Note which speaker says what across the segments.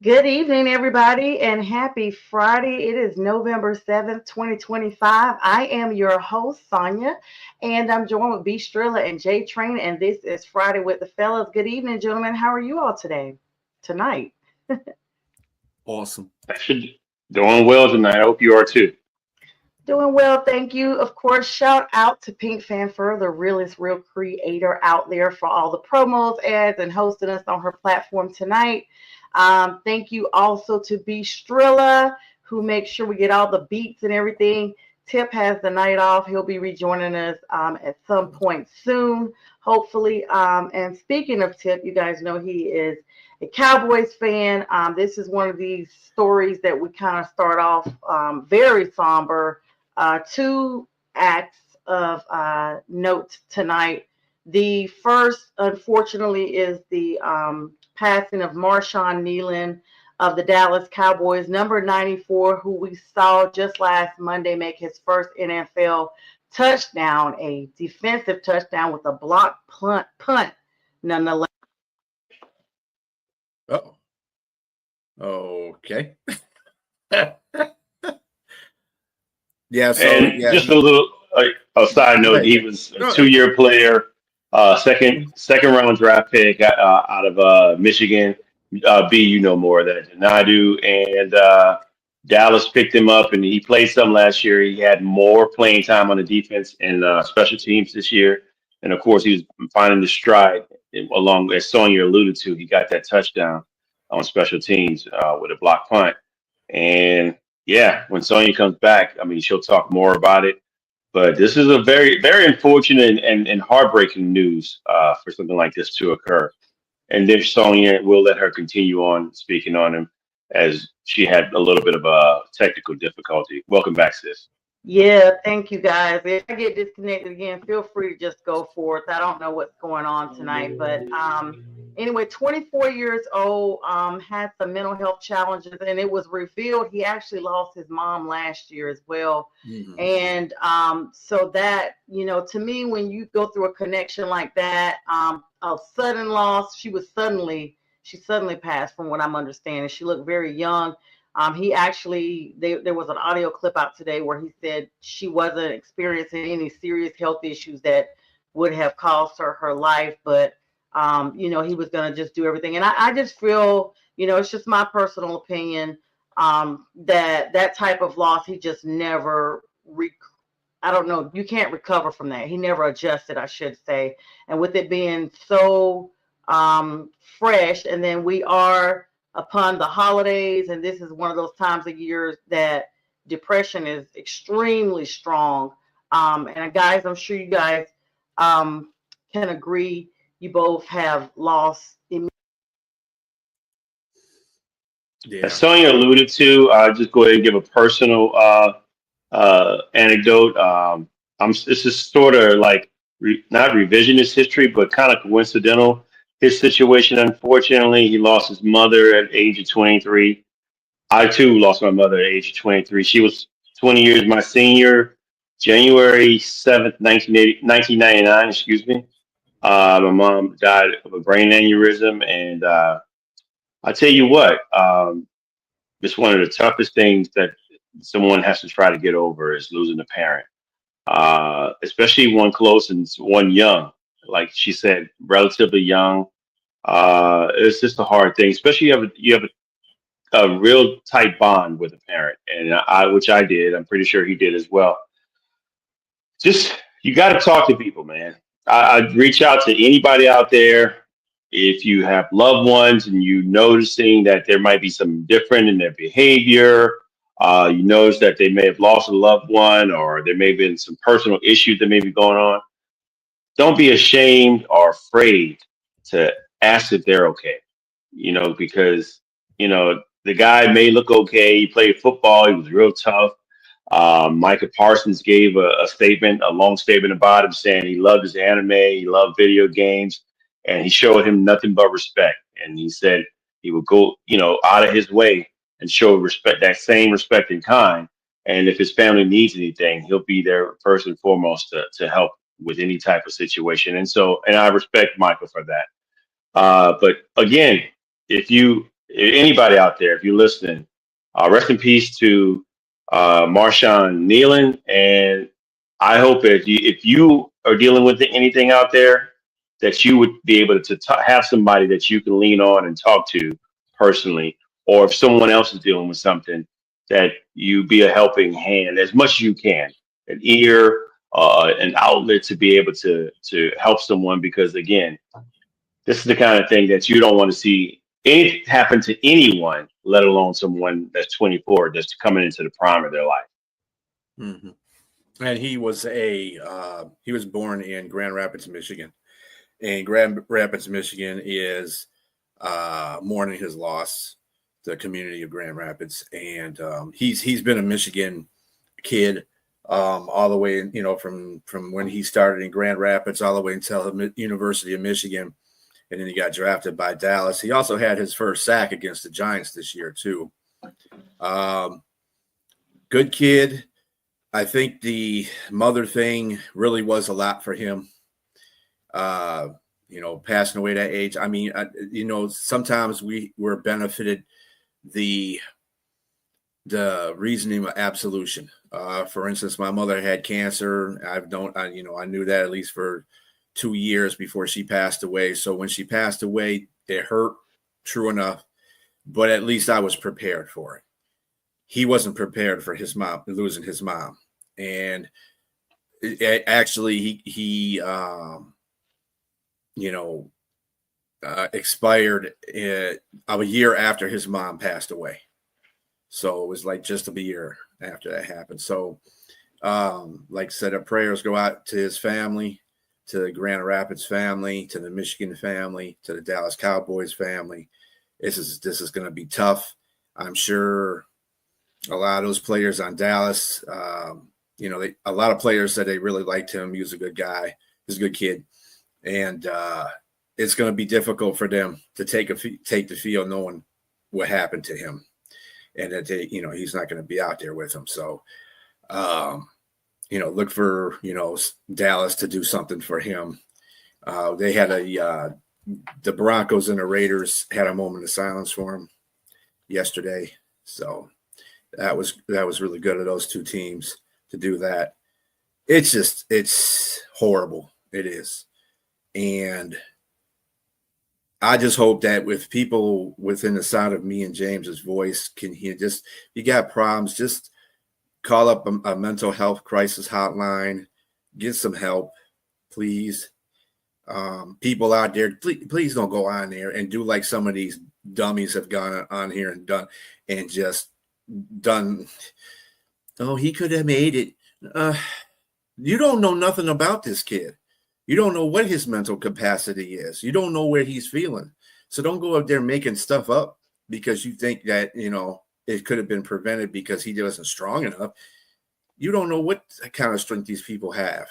Speaker 1: Good evening, everybody, and happy Friday. It is November 7th, 2025. I am your host, Sonia, and I'm joined with B. Strilla and J Train, and this is Friday with the Fellas. Good evening, gentlemen. How are you all today? Tonight?
Speaker 2: Awesome.
Speaker 3: Actually, doing well tonight. I hope you are too.
Speaker 1: Doing well, thank you. Of course, shout out to Pink Fanfur, the realest real creator out there for all the promos, ads, and hosting us on her platform tonight. Thank you also to B Strilla, who makes sure we get all the beats and everything. Tip has the night off. He'll be rejoining us at some point soon, hopefully. And speaking of Tip, you guys know he is a Cowboys fan. This is one of these stories that we kind of start off very somber. Two acts of note tonight. The first, unfortunately, is the passing of Marshawn Nealon of the Dallas Cowboys, number 94, who we saw just last Monday make his first NFL touchdown, a defensive touchdown with a block punt, nonetheless.
Speaker 2: Oh. Okay. Yeah. So
Speaker 3: And
Speaker 2: yeah.
Speaker 3: just a little a side
Speaker 2: Go
Speaker 3: note,
Speaker 2: ahead.
Speaker 3: he was a
Speaker 2: Go ahead.
Speaker 3: two-year player, second round draft pick out of Michigan. B, you know more of that than I do. And Dallas picked him up, and he played some last year. He had more playing time on the defense and special teams this year. And of course, he was finding the stride. Along as Sonya alluded to, he got that touchdown on special teams with a block punt. And yeah, when Sonya comes back, I mean, she'll talk more about it. But this is a very, very unfortunate and heartbreaking news for something like this to occur. And then Sonya will let her continue on speaking on him as she had a little bit of a technical difficulty. Welcome back, sis.
Speaker 1: Yeah, thank you guys. If I get disconnected again, feel free to just go forth. I don't know what's going on tonight, but anyway, 24 years old, had some mental health challenges, and it was revealed he actually lost his mom last year as well.
Speaker 2: Mhm.
Speaker 1: And so that, to me, when you go through a connection like that, a sudden loss, she suddenly passed from what I'm understanding. She looked very young. He actually, there was an audio clip out today where he said she wasn't experiencing any serious health issues that would have cost her life, but he was going to just do everything. And I just feel, it's just my personal opinion, that type of loss, he just never, I don't know, you can't recover from that. He never adjusted, I should say. And with it being so fresh, and then we are upon the holidays, and this is one of those times of years that depression is extremely strong. And guys, I'm sure you guys can agree. You both have lost.
Speaker 3: As
Speaker 2: Yeah.
Speaker 3: Sonya alluded to, I'll just go ahead and give a personal anecdote. This is sort of like not revisionist history, but kind of coincidental. His situation, unfortunately, he lost his mother at the age of 23. I too lost my mother at the age of 23. She was 20 years my senior, January 7th, 1999, excuse me. My mom died of a brain aneurysm. And I tell you what, it's one of the toughest things that someone has to try to get over is losing a parent, especially one close and one young. Like she said, relatively young. It's just a hard thing, especially you have a real tight bond with a parent, and which I did. I'm pretty sure he did as well. Just you got to talk to people, man. I'd reach out to anybody out there if you have loved ones and you noticing that there might be some different in their behavior. You notice that they may have lost a loved one, or there may have been some personal issues that may be going on. Don't be ashamed or afraid to ask if they're okay. Because the guy may look okay. He played football. He was real tough. Micah Parsons gave a statement, a long statement about him, saying he loved his anime, he loved video games, and he showed him nothing but respect. And he said he would go, out of his way and show respect, that same respect and kind. And if his family needs anything, he'll be there first and foremost to help with any type of situation. And I respect Michael for that. But again, if you anybody out there, if you're listening, rest in peace to Marshawn Nealon. And I hope if you are dealing with anything out there, that you would be able to have somebody that you can lean on and talk to personally, or if someone else is dealing with something, that you be a helping hand as much as you can, an ear, an outlet to be able to help someone. Because again, this is the kind of thing that you don't want to see any happen to anyone, let alone someone that's 24, that's coming into the prime of their life.
Speaker 2: Hmm. And he was born in Grand Rapids, Michigan, and Grand Rapids, Michigan is mourning his loss. The community of Grand Rapids, and he's been a Michigan kid all the way, from when he started in Grand Rapids all the way until the University of Michigan, and then he got drafted by Dallas. He also had his first sack against the Giants this year too. Good kid. I think the mother thing really was a lot for him. Passing away at that age. I mean, sometimes we're benefited the reasoning of absolution. For instance, my mother had cancer. I knew that at least for 2 years before she passed away. So when she passed away, it hurt, true enough, but at least I was prepared for it. He wasn't prepared for his mom, losing his mom. And actually he expired a year after his mom passed away. So it was like just a year after that happened. So, like I said, our prayers go out to his family, to the Grand Rapids family, to the Michigan family, to the Dallas Cowboys family. This is going to be tough. I'm sure a lot of those players on Dallas, a lot of players said they really liked him. He was a good guy. He's a good kid. And it's going to be difficult for them to take the field knowing what happened to him, and that he's not going to be out there with them. So, look for Dallas to do something for him. They had the Broncos and the Raiders had a moment of silence for him yesterday. So that was really good of those two teams to do that. It's horrible. It is. And I just hope that with people within the sound of me and James's voice can hear, you got problems, just call up a mental health crisis hotline, get some help, please. People out there, please don't go on there and do like some of these dummies have gone on here and done, and just done. Oh, he could have made it. You don't know nothing about this kid. You don't know what his mental capacity is. You don't know where he's feeling. So don't go up there making stuff up because you think that, it could have been prevented because he wasn't strong enough. You don't know what kind of strength these people have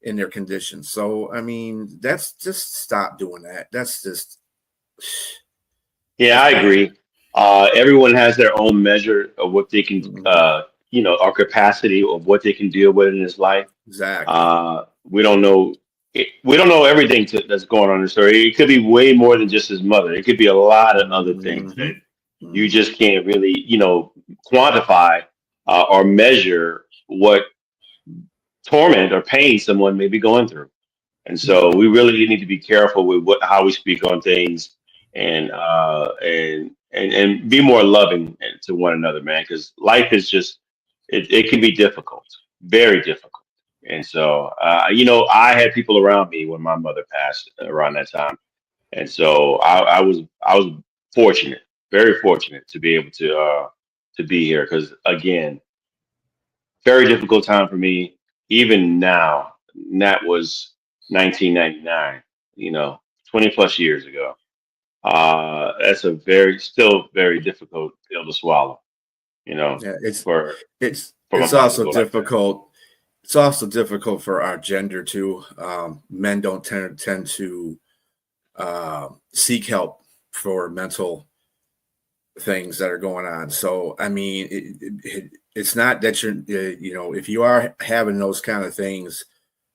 Speaker 2: in their conditions. So, I mean, that's just stop doing that. That's just.
Speaker 3: Yeah, I agree. Everyone has their own measure of what they can, our capacity of what they can deal with in this life.
Speaker 2: Exactly.
Speaker 3: We don't know. We don't know everything that's going on in the story. It could be way more than just his mother. It could be a lot of other things that you just can't really, quantify or measure what torment or pain someone may be going through. And so we really need to be careful with how we speak on things, and be more loving to one another, man. Because life is just it can be difficult, very difficult. And so I had people around me when my mother passed around that time, and so I was fortunate, very fortunate to be able to be here. Because again, very difficult time for me, even now. And that was 1999, 20 plus years ago. That's still very difficult pill to swallow,
Speaker 2: Yeah,
Speaker 3: for
Speaker 2: it's
Speaker 3: my mom to
Speaker 2: also
Speaker 3: go like that.
Speaker 2: difficult. It's also difficult for our gender too. Men don't tend to seek help for mental things that are going on. So, I mean, it's not that if you are having those kind of things,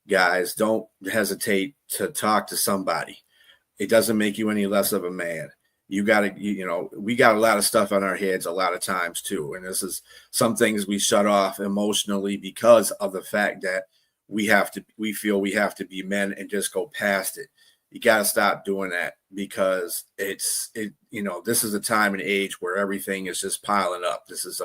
Speaker 2: guys, don't hesitate to talk to somebody. It doesn't make you any less of a man. we got a lot of stuff on our heads a lot of times too. And this is some things we shut off emotionally because of the fact that we feel we have to be men and just go past it. You got to stop doing that because this is a time and age where everything is just piling up. This is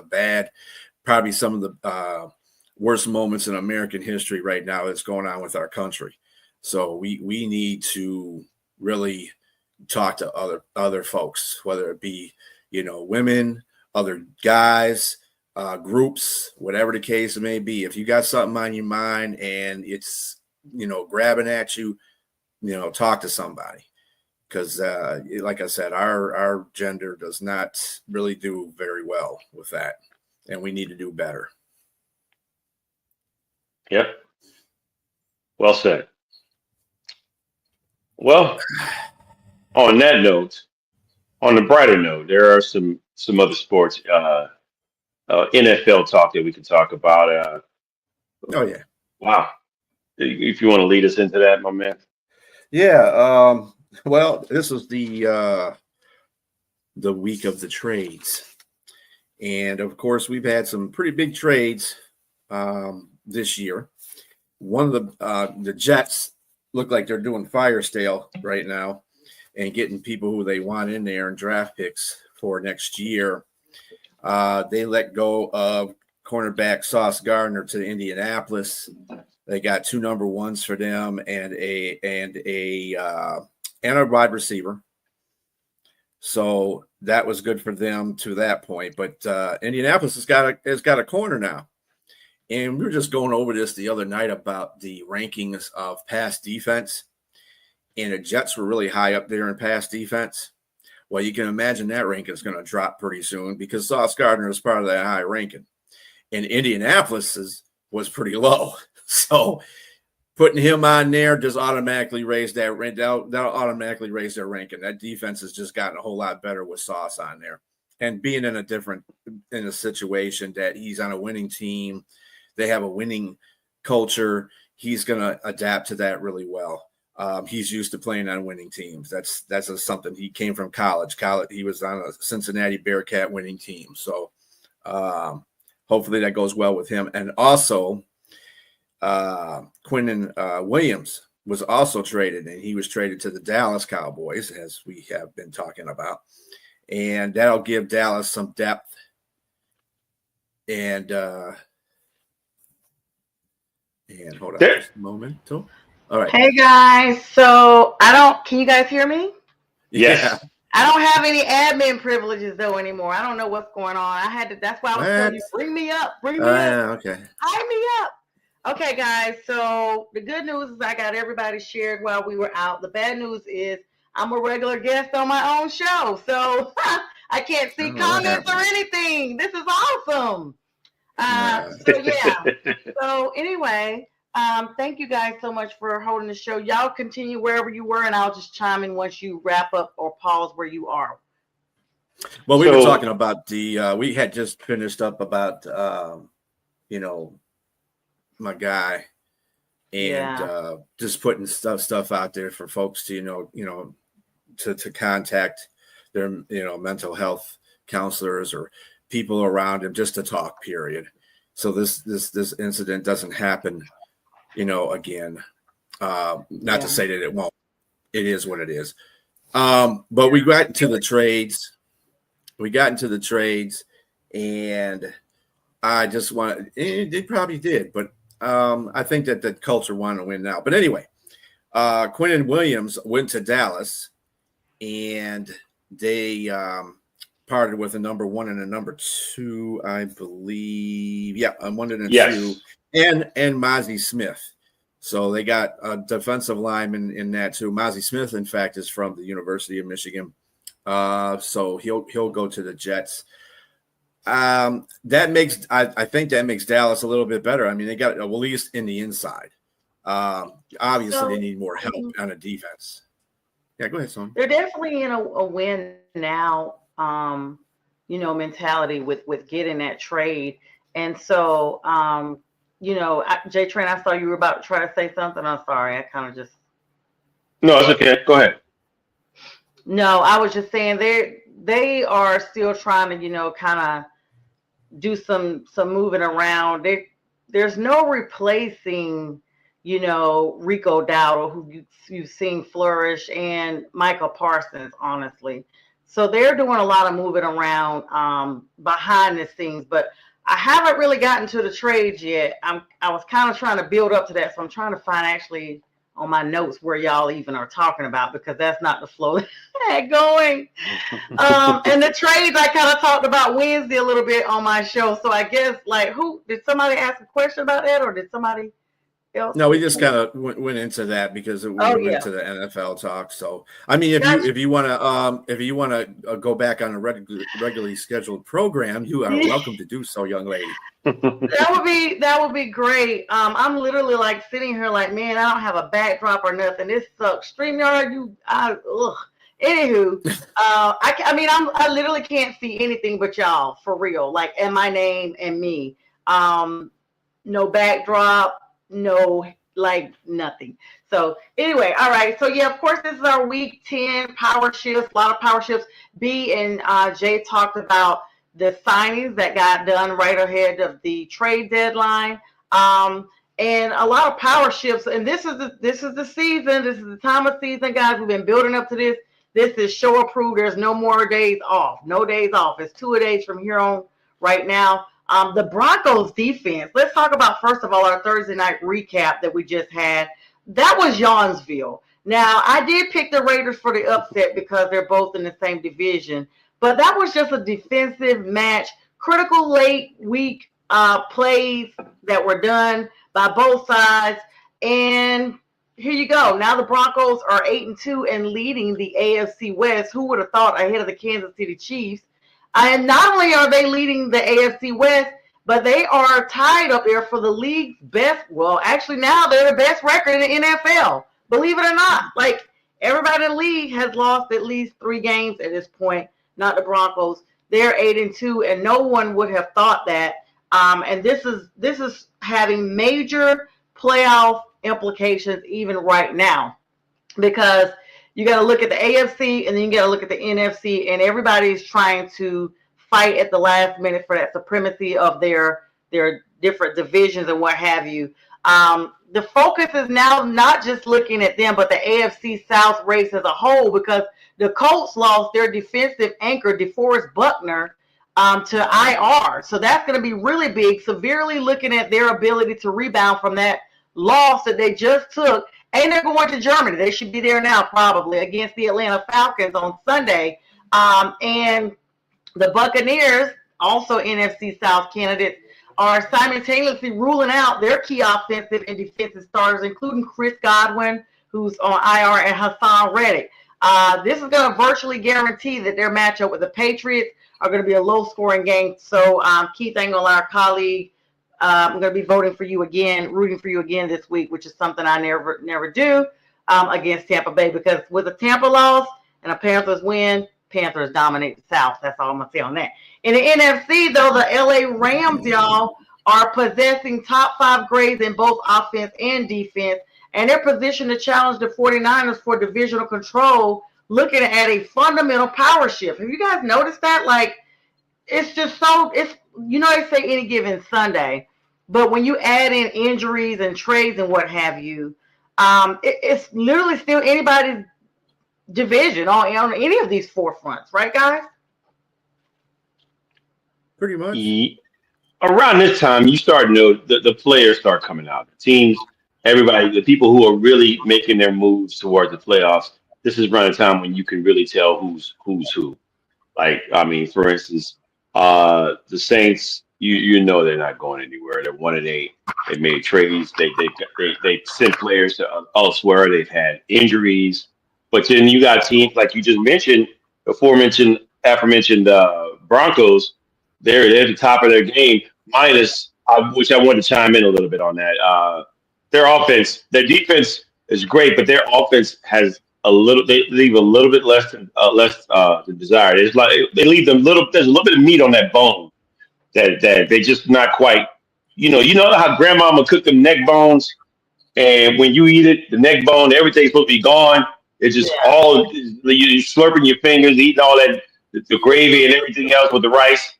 Speaker 2: probably some of the worst moments in American history right now that's going on with our country. So we need to really talk to other folks, whether it be, women, other guys, groups, whatever the case may be. If you got something on your mind and it's, grabbing at you, talk to somebody. Because like I said, our gender does not really do very well with that. And we need to do better.
Speaker 3: Yep. Well said. Well, on that note, on the brighter note, there are some other sports, NFL talk that we can talk about.
Speaker 2: Oh yeah.
Speaker 3: Wow. If you want to lead us into that, my man.
Speaker 2: Yeah. Well, this was the week of the trades, and of course, we've had some pretty big trades this year. One of the Jets look like they're doing fire sale right now and getting people who they want in there and draft picks for next year. They let go of cornerback Sauce Gardner to Indianapolis. They got 2 number ones for them and a wide receiver. So that was good for them to that point. But Indianapolis has got a corner now. And we were just going over this the other night about the rankings of pass defense. And the Jets were really high up there in pass defense. Well, you can imagine that ranking is going to drop pretty soon because Sauce Gardner is part of that high ranking. And Indianapolis was pretty low. So putting him on there just automatically raised that rank. That'll automatically raise their ranking. That defense has just gotten a whole lot better with Sauce on there. And being in a situation that he's on a winning team, they have a winning culture, he's going to adapt to that really well. He's used to playing on winning teams. That's something. He came from college. He was on a Cincinnati Bearcat winning team. So hopefully that goes well with him. And also, Quinnen Williams was also traded, and he was traded to the Dallas Cowboys, as we have been talking about. And that'll give Dallas some depth. And hold on just a moment. All right.
Speaker 1: Hey guys, so can you guys hear me?
Speaker 3: Yes.
Speaker 2: Yeah.
Speaker 1: I don't have any admin privileges though anymore. I don't know what's going on. That's why I was telling you, bring me up.
Speaker 2: Okay.
Speaker 1: Hire me up. Okay, guys. So the good news is I got everybody shared while we were out. The bad news is I'm a regular guest on my own show, so I can't see comments or anything. This is awesome. So anyway, thank you guys so much for holding the show. Y'all continue wherever you were, and I'll just chime in once you wrap up or pause where you are.
Speaker 2: Well, we were talking about we had just finished up about, my guy and just putting stuff out there for folks to, to contact their, mental health counselors or people around him just to talk, period. So this incident doesn't happen, again. Not to say that it won't. It is what it is. But we got into the trades. And I just they probably did, but I think that the culture wanted to win now. But anyway, Quinnen Williams went to Dallas, and they parted with a number 1 and a number 2, I believe. Yeah, a 1 and a 2, and Mozzie Smith. So they got a defensive lineman in that too. Mozzie Smith, in fact, is from the University of Michigan. So he'll go to the Jets. I think that makes Dallas a little bit better. I mean, they got at least in the inside. Obviously, they need more help on a defense. Yeah, go ahead, Sonia.
Speaker 1: They're definitely in a win now, mentality with getting that trade. And so, Jay Trent, I saw you were about to try to say something. I'm sorry. I kind of just.
Speaker 3: No, it's okay. Go ahead.
Speaker 1: No, I was just saying they are still trying to, kind of do some moving around. There's no replacing, Rico Dowdle, who you've seen flourish, and Michael Parsons, honestly. So they're doing a lot of moving around behind the scenes, but I haven't really gotten to the trades yet. I was kind of trying to build up to that, so I'm trying to find actually on my notes where y'all even are talking about, because that's not the flow that I had going. And the trades I kind of talked about Wednesday a little bit on my show. So I guess, like, who did somebody ask a question about that, or did somebody else?
Speaker 2: No, we just kind of went into that because we
Speaker 1: Oh,
Speaker 2: went
Speaker 1: yeah.
Speaker 2: into the NFL talk. So, I mean,
Speaker 1: Gotcha.
Speaker 2: if you want to go back on a regularly scheduled program, you are welcome to do so, young lady.
Speaker 1: That would be great. I'm literally like sitting here like, man, I don't have a backdrop or nothing. This sucks. StreamYard, ugh. Anywho, I mean, I literally can't see anything but y'all, for real. Like, and my name and me. No backdrop, no, like, nothing. So anyway, all right. So yeah, of course, this is our week 10 power shifts. A lot of power shifts. B and Jay talked about the signings that got done right ahead of the trade deadline. And a lot of power shifts. And this is the season. This is the time of season, guys. We've been building up to this. This is show approved. There's no more days off. No days off. It's 2 days from here on right now. The Broncos defense. Let's talk about, first of all, our Thursday night recap that we just had. That was Yawnsville. Now, I did pick the Raiders for the upset because they're both in the same division. But that was just a defensive match. Critical late week plays that were done by both sides. And here you go. Now the Broncos are 8-2 and leading the AFC West. Who would have thought, ahead of the Kansas City Chiefs? And not only are they leading the AFC West, but they are tied up there for the league's best. Well, actually, now they're the best record in the NFL. Believe it or not. Like, everybody in the league has lost at least 3 games at this point. Not the Broncos. They're 8-2, and no one would have thought that. And this is having major playoff implications even right now, because you got to look at the AFC and then you got to look at the NFC, and everybody's trying to fight at the last minute for that supremacy of their different divisions and what have you. The focus is now not just looking at them, but the AFC South race as a whole, because the Colts lost their defensive anchor, DeForest Buckner, to IR. So that's going to be really big, severely looking at their ability to rebound from that loss that they just took. And they're going to Germany. They should be there now, probably, against the Atlanta Falcons on Sunday. And the Buccaneers, also NFC South candidates, are simultaneously ruling out their key offensive and defensive starters, including Chris Godwin, who's on IR, and Hassan Reddick. This is going to virtually guarantee that their matchup with the Patriots are going to be a low-scoring game. So, Keith Engel, our colleague, I'm going to be voting for you again, rooting for you again this week, which is something I never do against Tampa Bay, because with a Tampa loss and a Panthers win, Panthers dominate the South. That's all I'm going to say on that. In the NFC, though, the LA Rams, y'all, are possessing top 5 grades in both offense and defense, and they're positioned to challenge the 49ers for divisional control, looking at a fundamental power shift. Have you guys noticed that? Like, it's just so, it's, they say any given Sunday, but when you add in injuries and trades and what have you, it's literally still anybody's division on any of these 4 fronts, right, guys?
Speaker 2: Pretty much.
Speaker 3: Around this time, you start to know the players start coming out. The teams, everybody, the people who are really making their moves towards the playoffs. This is around the time when you can really tell who's who. Like, I mean, for instance, the Saints, you know they're not going anywhere. They're 1-8. They made trades. They sent players to elsewhere. They've had injuries. But then you got teams like you just mentioned, aforementioned Broncos. They're at the top of their game, minus which I want to chime in a little bit on that. Their defense is great, but their offense has they leave a little bit less to desire. It's like they leave them there's a little bit of meat on that bone that they just not quite. You know how grandmama cooked them neck bones, and when you eat it, the neck bone, everything's supposed to be gone. It's just
Speaker 1: Yeah.
Speaker 3: all you slurping your fingers, eating all that the gravy and everything else with the rice.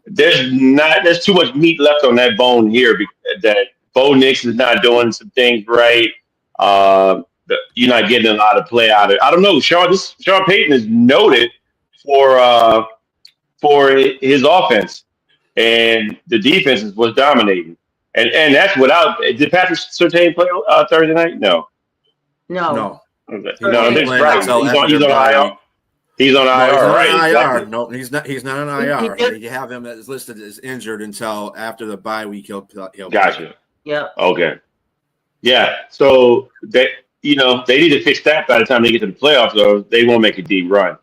Speaker 3: There's too much meat left on that bone here that Bo Nix is not doing some things right. You're not getting a lot of play out of it. I don't know. Sean Payton is noted for his offense, and the defense was dominating. And that's without. Did Patrick Surtain play Thursday night? No.
Speaker 1: No.
Speaker 2: No,
Speaker 3: Okay.
Speaker 2: he
Speaker 3: No,
Speaker 2: won't be
Speaker 3: that's
Speaker 2: playing
Speaker 3: right.
Speaker 2: until after
Speaker 3: He's
Speaker 2: their
Speaker 3: on
Speaker 2: bye
Speaker 3: IR.
Speaker 2: week.
Speaker 3: He's on
Speaker 2: No, he's
Speaker 3: IR,
Speaker 2: not
Speaker 3: right?
Speaker 2: on IR.
Speaker 3: Exactly.
Speaker 2: No, he's not. He's not on
Speaker 1: He
Speaker 2: IR.
Speaker 1: just,
Speaker 2: They have him as listed as injured until after the bye week. He'll play.
Speaker 3: Gotcha.
Speaker 1: yep.
Speaker 3: Okay. Yeah. So they need to fix that by the time they get to the playoffs, or they won't make a deep run.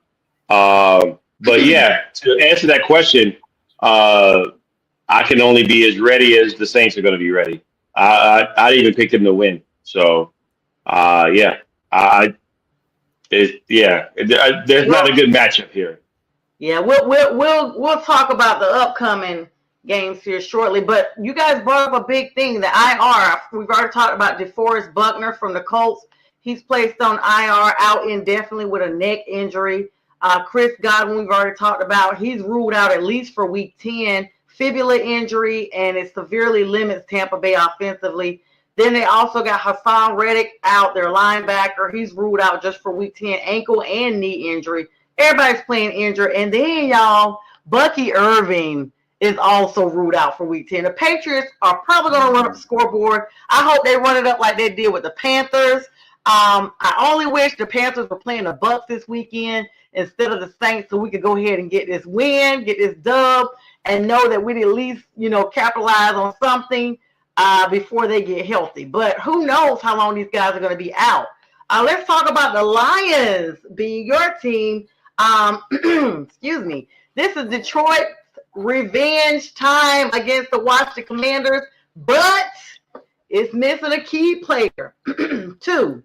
Speaker 3: But yeah, to answer that question, I can only be as ready as the Saints are going to be ready. I even picked them to win. So, yeah, there's not a
Speaker 1: Well,
Speaker 3: good matchup here.
Speaker 1: yeah, we'll talk about the upcoming games here shortly. But you guys brought up a big thing, the IR. We've already talked about DeForest Buckner from the Colts. He's placed on IR out indefinitely with a neck injury. Chris Godwin, we've already talked about. He's ruled out at least for Week 10. Fibula injury, and it severely limits Tampa Bay offensively. Then they also got Hassan Reddick out, their linebacker. He's ruled out just for Week 10, ankle and knee injury. Everybody's playing injured. And then, y'all, Bucky Irving is also ruled out for Week 10. The Patriots are probably going to run up the scoreboard. I hope they run it up like they did with the Panthers. I only wish the Panthers were playing the Bucs this weekend instead of the Saints so we could go ahead and get this win, get this dub, and know that we'd at least, capitalize on something before they get healthy. But who knows how long these guys are going to be out. Let's talk about the Lions being your team. Excuse me. This is Detroit's revenge time against the Washington Commanders, but it's missing a key player. 2.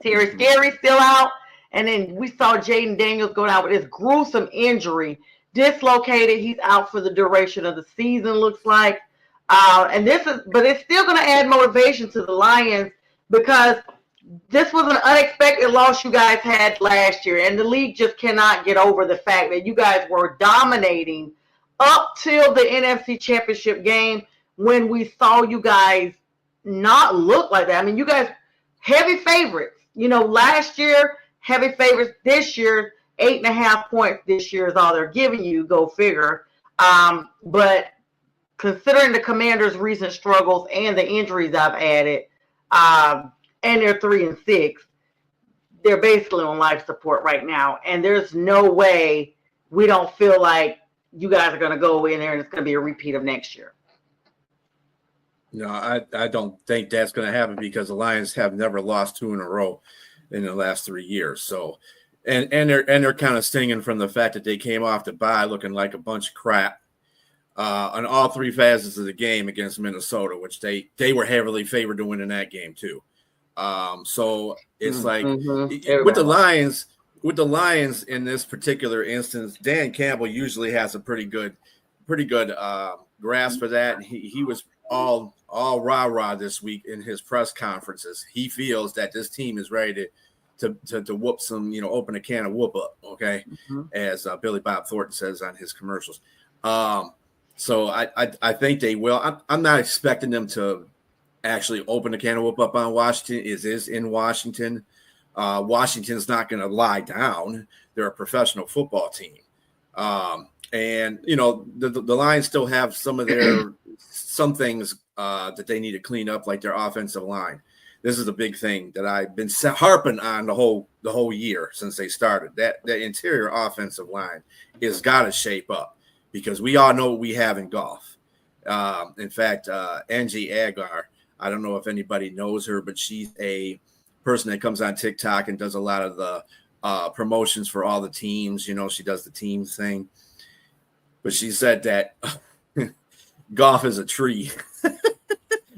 Speaker 1: Terry Scary still out. And then we saw Jaden Daniels go down with this gruesome injury. Dislocated. He's out for the duration of the season, looks like. But it's still going to add motivation to the Lions because this was an unexpected loss you guys had last year, and the league just cannot get over the fact that you guys were dominating up till the NFC Championship game when we saw you guys not look like that. I mean, you guys heavy favorites. Last year, heavy favorites. This year, 8.5 points this year is all they're giving you. Go figure. But considering the Commanders' recent struggles and the injuries I've added, and they're 3-6, they're basically on life support right now. And there's no way we don't feel like you guys are going to go in there and it's going to be a repeat of next year.
Speaker 2: No, I don't think that's going to happen because the Lions have never lost 2 in a row in the last 3 years. So, and they're kind of stinging from the fact that they came off the bye looking like a bunch of crap on all 3 phases of the game against Minnesota, which they were heavily favored to win in that game too. So it's like with the Lions in this particular instance, Dan Campbell usually has a pretty good grasp for that. And he was all rah-rah this week in his press conferences. He feels that this team is ready to whoop some, open a can of whoop up, okay, as Billy Bob Thornton says on his commercials. So I think they will. I'm not expecting them to actually open a can of whoop up on Washington. It is in Washington. Washington's not going to lie down. They're a professional football team. And the Lions still have some things that they need to clean up, like their offensive line. This is a big thing that I've been harping on the whole year since they started. That the interior offensive line is got to shape up because we all know what we have in golf. In fact, Angie Agar, I don't know if anybody knows her, but she's a person that comes on TikTok and does a lot of the promotions for all the teams. She does the teams thing. But she said that golf is a tree,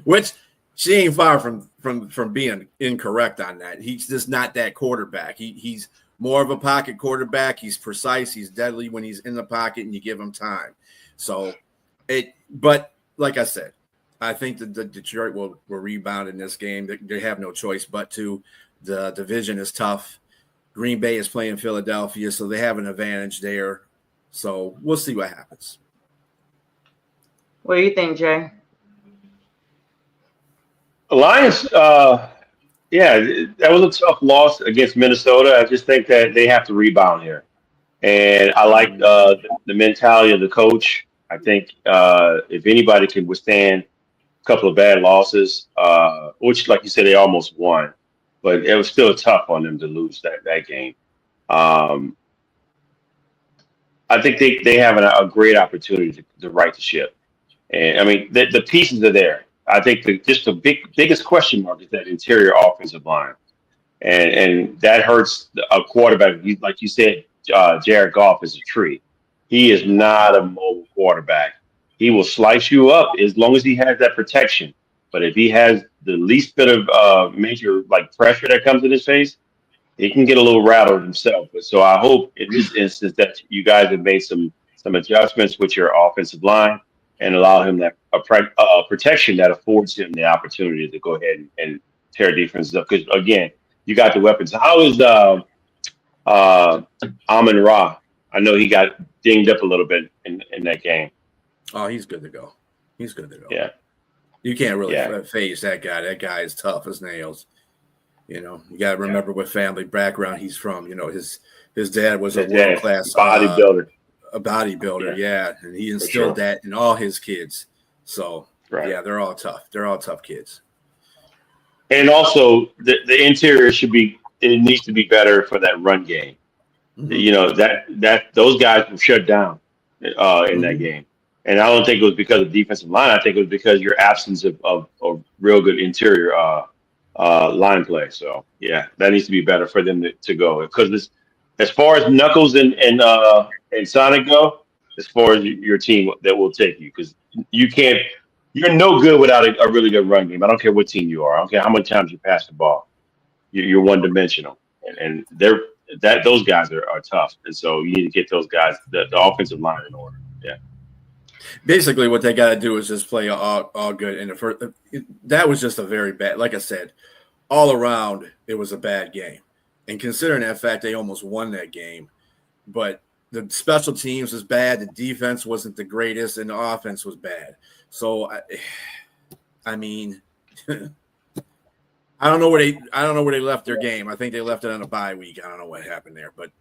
Speaker 2: which she ain't far from being incorrect on that. He's just not that quarterback. He's more of a pocket quarterback. He's precise. He's deadly when he's in the pocket and you give him time. But like I said, I think that the Detroit will rebound in this game. They have no choice but to. The division is tough. Green Bay is playing Philadelphia, so they have an advantage there. So we'll see what happens.
Speaker 1: What do you think, Jay?
Speaker 3: Lions, yeah, that was a tough loss against Minnesota. I just think that they have to rebound here. And I like the mentality of the coach. I think if anybody can withstand a couple of bad losses, which, like you said, they almost won, but it was still tough on them to lose that game. Um, I think they have a great opportunity to right the ship. And I mean, the pieces are there. I think just the biggest question mark is that interior offensive line, and that hurts a quarterback. Like you said, Jared Goff is a tree. He is not a mobile quarterback. He will slice you up as long as he has that protection. But if he has the least bit of major like pressure that comes in his face, he can get a little rattled himself. But so I hope in this instance that you guys have made some adjustments with your offensive line and allow him that protection that affords him the opportunity to go ahead and tear defenses up. Because again, you got the weapons. How is Amon Ra? I know he got dinged up a little bit in that game.
Speaker 2: Oh, he's good to go. He's good to go.
Speaker 3: Yeah,
Speaker 2: You can't really phase that guy. That guy is tough as nails. You know, you got to remember what family background he's from. You know, his dad was a world class
Speaker 3: bodybuilder.
Speaker 2: A bodybuilder, yeah, and he instilled that in all his kids. So, yeah, they're all tough. They're all tough kids.
Speaker 3: And also, the interior it needs to be better for that run game. Mm-hmm. You know that those guys were shut down in that game, and I don't think it was because of defensive line. I think it was because your absence of real good interior line play. So yeah, that needs to be better for them to go. Because as far as Knuckles and Sonic go, as far as your team that will take you, because you're no good without a really good run game. I don't care what team you are. I don't care how many times you pass the ball. You're one dimensional, and those guys are tough. And so you need to get those guys the offensive line in order. Yeah.
Speaker 2: Basically, what they got to do is just play all good. And that was just a very bad. Like I said, all around it was a bad game. And considering that fact, they almost won that game. But the special teams was bad. The defense wasn't the greatest, and the offense was bad. So, I mean, I don't know where they left their game. I think they left it on a bye week. I don't know what happened there, but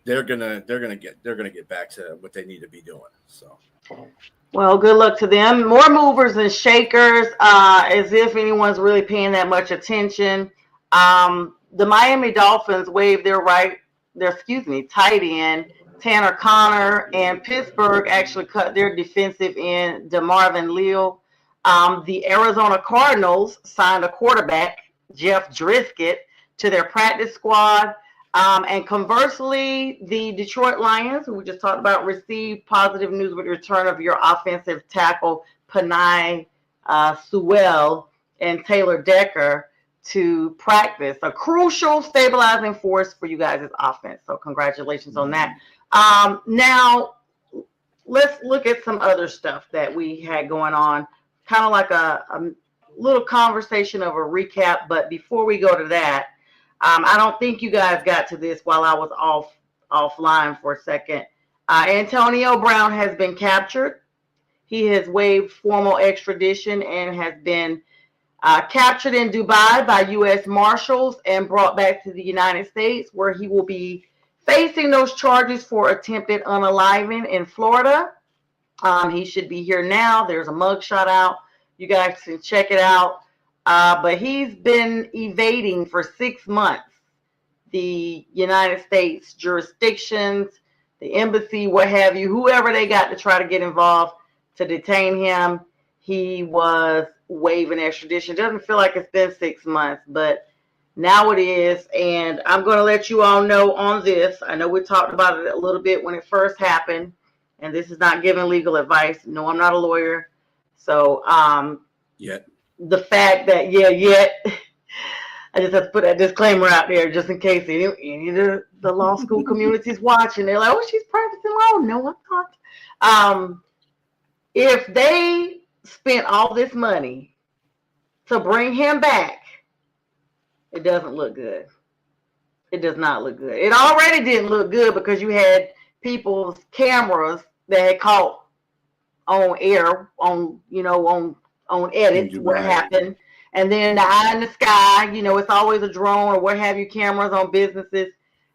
Speaker 2: they're gonna get back to what they need to be doing. So,
Speaker 1: well, good luck to them. More movers and shakers, as if anyone's really paying that much attention. The Miami Dolphins waived their tight end Tanner Connor, and Pittsburgh actually cut their defensive end DeMarvin Leal. The Arizona Cardinals signed a quarterback, Jeff Driscoll, to their practice squad. And conversely, the Detroit Lions, who we just talked about, received positive news with the return of your offensive tackle, Panay Sewell and Taylor Decker to practice, a crucial stabilizing force for you guys' offense. So congratulations on that. Now, let's look at some other stuff that we had going on, kind of like a little conversation of a recap. But before we go to that, I don't think you guys got to this while I was offline for a second. Antonio Brown has been captured. He has waived formal extradition and has been captured in Dubai by U.S. Marshals and brought back to the United States, where he will be facing those charges for attempted unaliving in Florida. He should be here now. There's a mugshot out. You guys can check it out. But he's been evading for 6 months the United States jurisdictions, the embassy, what have you, whoever they got to try to get involved to detain him. He was waiving extradition. Doesn't feel like it's been 6 months, but now it is. And I'm going to let you all know on this. I know we talked about it a little bit when it first happened, and this is not giving legal advice. No, I'm not a lawyer. So,
Speaker 2: yet.
Speaker 1: The fact that, I just have to put that disclaimer out there just in case any of the law school community is watching. They're like, oh, she's practicing law. No, I'm not. If they spent all this money to bring him back, it doesn't look good. It does not look good. It already didn't look good because you had people's cameras that had caught on air, on
Speaker 2: In
Speaker 1: edits what
Speaker 2: Dubai.
Speaker 1: happened. And then the eye in the sky, it's always a drone or what have you, cameras on businesses.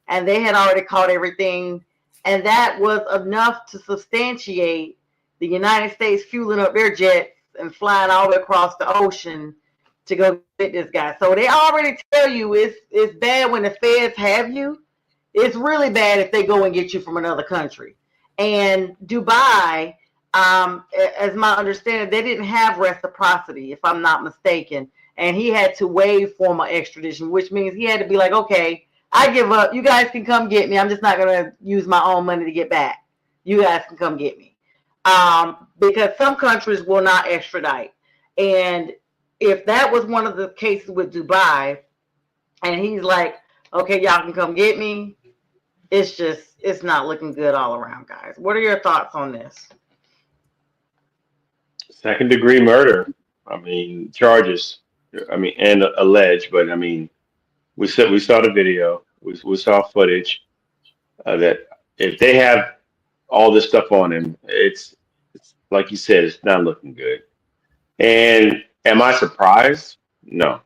Speaker 1: And they had already caught everything. And that was enough to substantiate the United States fueling up their jets and flying all the way across the ocean to go get this guy. So they already tell you it's bad when the feds have you. It's really bad if they go and get you from another country. And Dubai, as my understanding, they didn't have reciprocity, if I'm not mistaken. And he had to waive formal extradition, which means he had to be like, okay, I give up. You guys can come get me. I'm just not going to use my own money to get back. You guys can come get me. Because some countries will not extradite. And if that was one of the cases with Dubai, and he's like, okay, y'all can come get me, it's not looking good all around, guys. What are your thoughts on this?
Speaker 3: Second degree murder. I mean, charges. I mean, and alleged, but I mean, we saw the video. We saw footage that if they have all this stuff on him, it's like you said, it's not looking good. And am I surprised? No,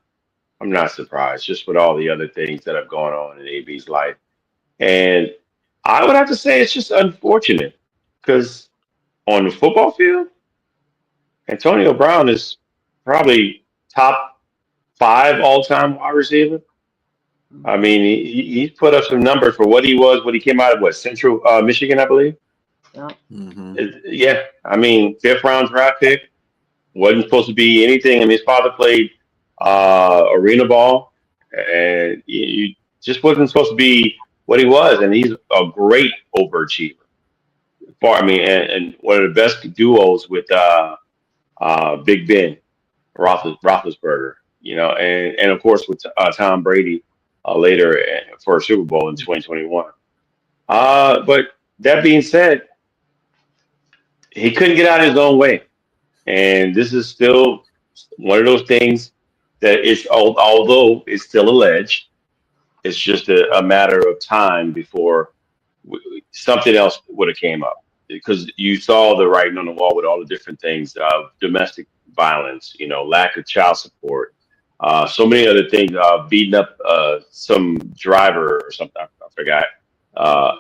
Speaker 3: I'm not surprised. Just with all the other things that have gone on in AB's life, and I would have to say it's just unfortunate because on the football field, Antonio Brown is probably top five all-time wide receiver. I mean, he's put up some numbers for what he was when he came out of Central Michigan, I believe.
Speaker 1: Yeah.
Speaker 2: Hmm.
Speaker 3: Yeah, I mean, fifth round draft pick wasn't supposed to be anything. I mean, his father played arena ball, and you just wasn't supposed to be what he was. And he's a great overachiever. I mean, and one of the best duos with Big Ben Roethlisberger, and of course with Tom Brady later for a Super Bowl in 2021. But that being said, he couldn't get out of his own way, and this is still one of those things that although it's still alleged, it's just a matter of time before something else would have came up because you saw the writing on the wall with all the different things of domestic violence, lack of child support, so many other things, beating up some driver or something. I forgot.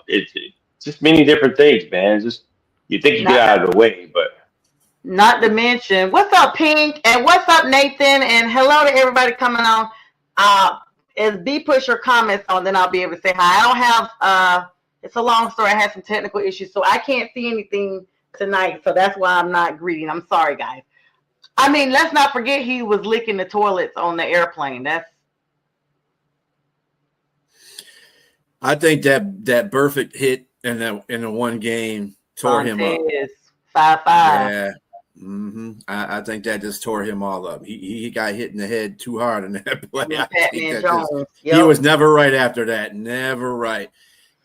Speaker 3: It just many different things, man. It's just you think you get
Speaker 1: Not,
Speaker 3: out of the way, but
Speaker 1: not to mention, what's up, Pink? And what's up, Nathan? And hello to everybody coming on. As B puts your comments on, then I'll be able to say hi. I don't have, it's a long story. I had some technical issues, so I can't see anything tonight. So that's why I'm not greeting. I'm sorry, guys. I mean, let's not forget he was licking the toilets on the airplane.
Speaker 2: I think that perfect hit in the one game tore him up.
Speaker 1: 5-5.
Speaker 2: Yeah. I think that just tore him all up. He got hit in the head too hard in that play. He was never right after that. Never right.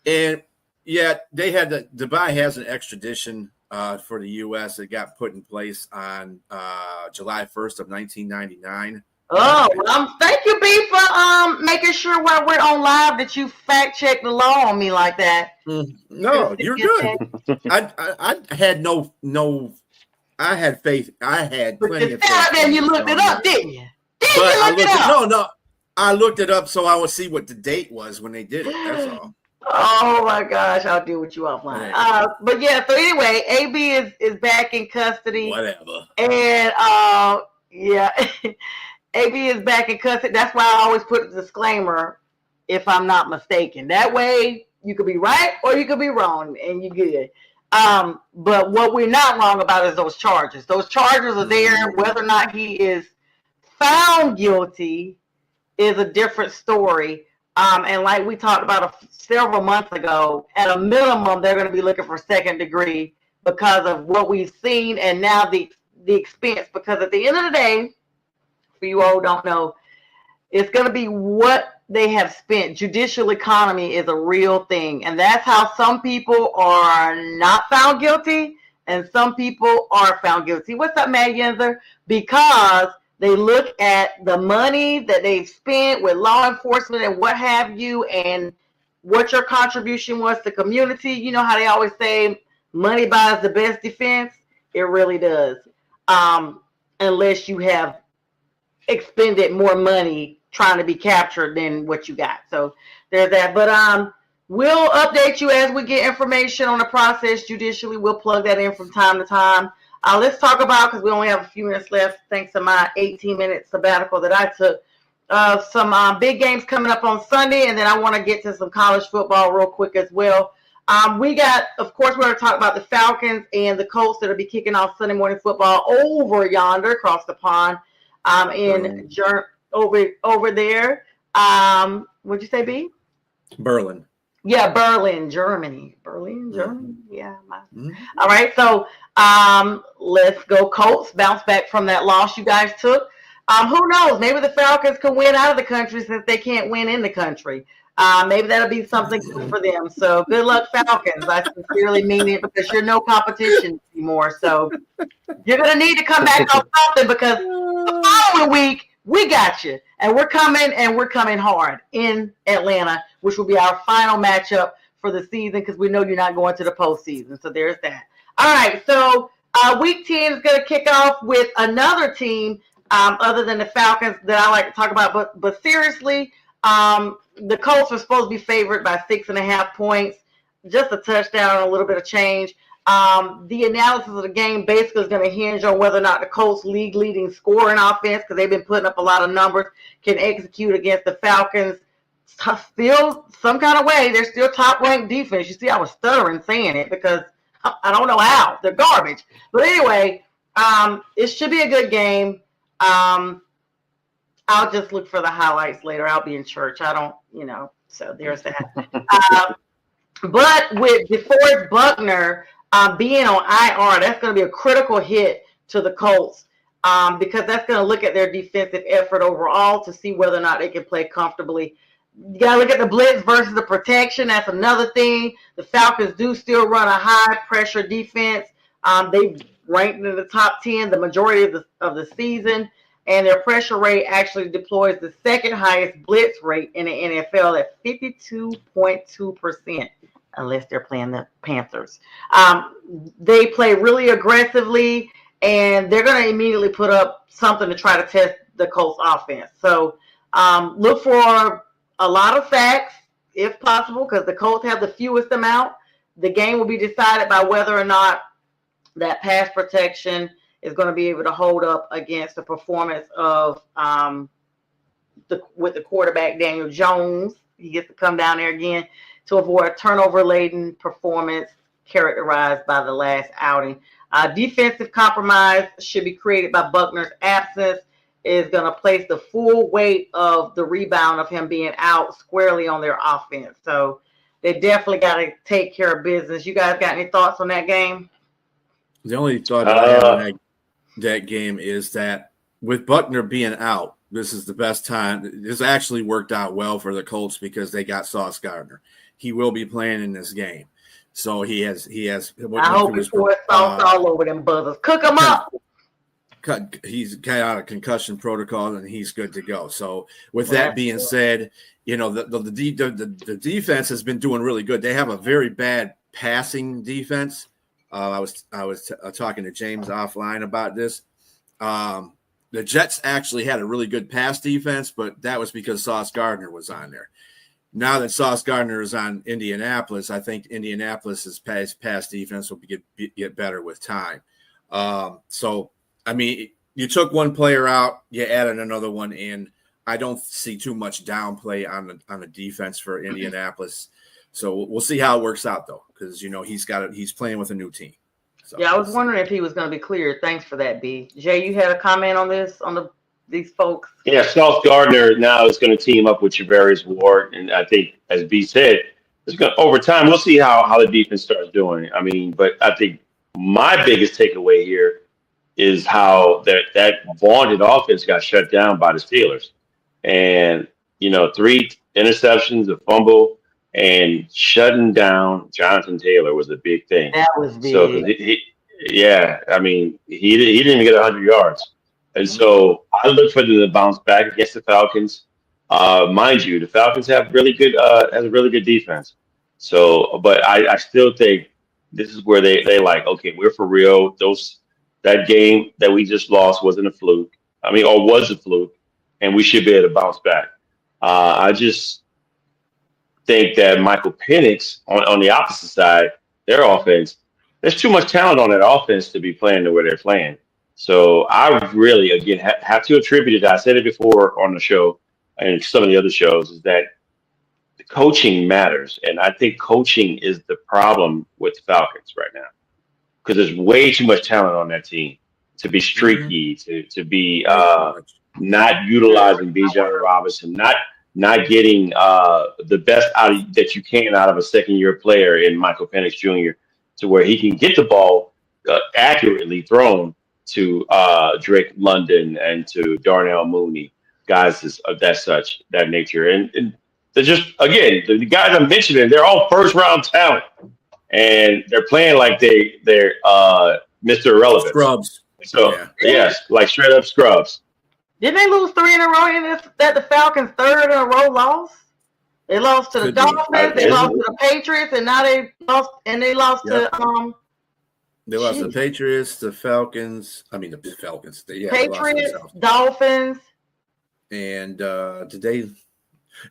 Speaker 2: And yeah, Dubai has an extradition for the U.S. that got put in place on July 1st of 1999.
Speaker 1: Oh, thank you, B, for making sure while we're on live that you fact check the law on me like that.
Speaker 2: No, you're good. I had no. I had faith. I had plenty of faith.
Speaker 1: Then you looked it up, didn't you?
Speaker 2: I looked it up so I would see what the date was when they did it. That's all.
Speaker 1: Oh my gosh, I'll deal with you offline. But yeah, so anyway, AB is back in custody.
Speaker 2: Whatever.
Speaker 1: And yeah, AB is back in custody. That's why I always put a disclaimer, if I'm not mistaken. That way you could be right or you could be wrong, and you're good. But what we're not wrong about is those charges. Those charges are there. Whether or not he is found guilty is a different story. And like we talked about several months ago, at a minimum, they're going to be looking for second degree because of what we've seen and now the expense. Because at the end of the day, for you all who don't know, it's going to be what they have spent. Judicial economy is a real thing. And that's how some people are not found guilty and some people are found guilty. What's up, Matt Yenzer? Because They look at the money that they've spent with law enforcement and what have you, and what your contribution was to community. You know how they always say money buys the best defense? It really does. Unless you have expended more money trying to be captured than what you got. So there's that. But we'll update you as we get information on the process judicially. We'll plug that in from time to time. Let's talk about, because we only have a few minutes left, thanks to my 18-minute sabbatical that I took, some big games coming up on Sunday, and then I want to get to some college football real quick as well. We got, of course, we're going to talk about the Falcons and the Colts that will be kicking off Sunday morning football over yonder across the pond over there. What'd you say, B?
Speaker 2: Berlin.
Speaker 1: Yeah, Berlin, Germany. Berlin, Germany. Yeah.
Speaker 2: Mm-hmm.
Speaker 1: All right, so let's go Colts. Bounce back from that loss you guys took. Who knows? Maybe the Falcons can win out of the country since they can't win in the country. Maybe that'll be something good for them. So good luck, Falcons. I sincerely mean it, because you're no competition anymore. So you're going to need to come back on something, because the following week, we got you. And we're coming hard in Atlanta, which will be our final matchup for the season, because we know you're not going to the postseason. So there's that. All right, so week 10 is going to kick off with another team other than the Falcons that I like to talk about. But seriously, the Colts are supposed to be favored by 6.5 points, just a touchdown and a little bit of change. The analysis of the game basically is going to hinge on whether or not the Colts league-leading scoring offense, because they've been putting up a lot of numbers, can execute against the Falcons. Still, some kind of way, they're still top-ranked defense. You see, I was stuttering saying it because I don't know how. They're garbage. But anyway, it should be a good game. I'll just look for the highlights later. I'll be in church. I don't, so there's that. But with DeForest Buckner being on IR, that's going to be a critical hit to the Colts, because that's going to look at their defensive effort overall to see whether or not they can play comfortably. You got to look at the blitz versus the protection. That's another thing. The Falcons do still run a high-pressure defense. They ranked in the top 10 the majority of the season, and their pressure rate actually deploys the second highest blitz rate in the NFL at 52.2%, unless they're playing the Panthers. They play really aggressively, and they're going to immediately put up something to try to test the Colts offense. So look for a lot of sacks, if possible, because the Colts have the fewest amount. The game will be decided by whether or not that pass protection is going to be able to hold up against the performance of with the quarterback, Daniel Jones. He gets to come down there again to avoid a turnover-laden performance characterized by the last outing. Defensive compromise should be created by Buckner's absence. Is going to place the full weight of the rebound of him being out squarely on their offense. So they definitely got to take care of business. You guys got any thoughts on that game?
Speaker 2: The only thought that I have on that game is that with Buckner being out, this is the best time. This actually worked out well for the Colts because they got Sauce Gardner. He will be playing in this game. So he has.
Speaker 1: I hope he pours sauce all over them buzzers. Cook them up.
Speaker 2: He's got out of concussion protocol and he's good to go. So with that being said, the defense has been doing really good. They have a very bad passing defense. I was talking to James offline about this. The Jets actually had a really good pass defense, but that was because Sauce Gardner was on there. Now that Sauce Gardner is on Indianapolis, I think Indianapolis's pass defense will get better with time. So, I mean, you took one player out, you added another one in. I don't see too much downplay on the defense for Indianapolis. So we'll see how it works out, though, because he's playing with a new team. So,
Speaker 1: yeah, I was wondering if he was going to be cleared. Thanks for that, B. Jay, you had a comment on this, on these folks?
Speaker 3: Yeah, Sauce Gardner now is going to team up with Javarius Ward, and I think, as B said, over time we'll see how the defense starts doing. I mean, but I think my biggest takeaway here is how that vaunted offense got shut down by the Steelers, and 3 interceptions, a fumble. And shutting down Jonathan Taylor was a big thing.
Speaker 1: That was big.
Speaker 3: So he didn't even get 100 yards. And so I look for them to bounce back against the Falcons. Mind you, the Falcons have really good has a really good defense. So, but I still think this is where they like, okay, we're for real. That game that we just lost wasn't a fluke. I mean, or was a fluke, and we should be able to bounce back. I just think that Michael Penix on the opposite side, their offense, there's too much talent on that offense to be playing the way they're playing. So I really, again, have to attribute it. I said it before on the show and some of the other shows is that the coaching matters. And I think coaching is the problem with the Falcons right now because there's way too much talent on that team to be
Speaker 2: Mm-hmm.
Speaker 3: streaky, to be
Speaker 2: Way too much.
Speaker 3: not utilizing Bijan Robinson, not getting the best that you can out of a second year player in Michael Penix Jr. to where he can get the ball accurately thrown to Drake London and to Darnell Mooney, guys of that nature, and they're just again the guys I'm mentioning, they're all first round talent, and they're playing like they're Mr. Irrelevance.
Speaker 2: Scrubs.
Speaker 3: So
Speaker 2: Yeah.
Speaker 3: yes, like straight up scrubs.
Speaker 1: Didn't they lose 3 in a row in this, that the Falcons' third in a row loss? They lost to the
Speaker 2: Could be.
Speaker 1: Dolphins, they lost to the Patriots, and now they lost
Speaker 2: Yep.
Speaker 1: to
Speaker 2: They lost the
Speaker 1: Jeez.
Speaker 2: Patriots, the Falcons. I mean, the Falcons. They lost to the
Speaker 1: Patriots,
Speaker 2: South.
Speaker 1: Dolphins.
Speaker 2: And today,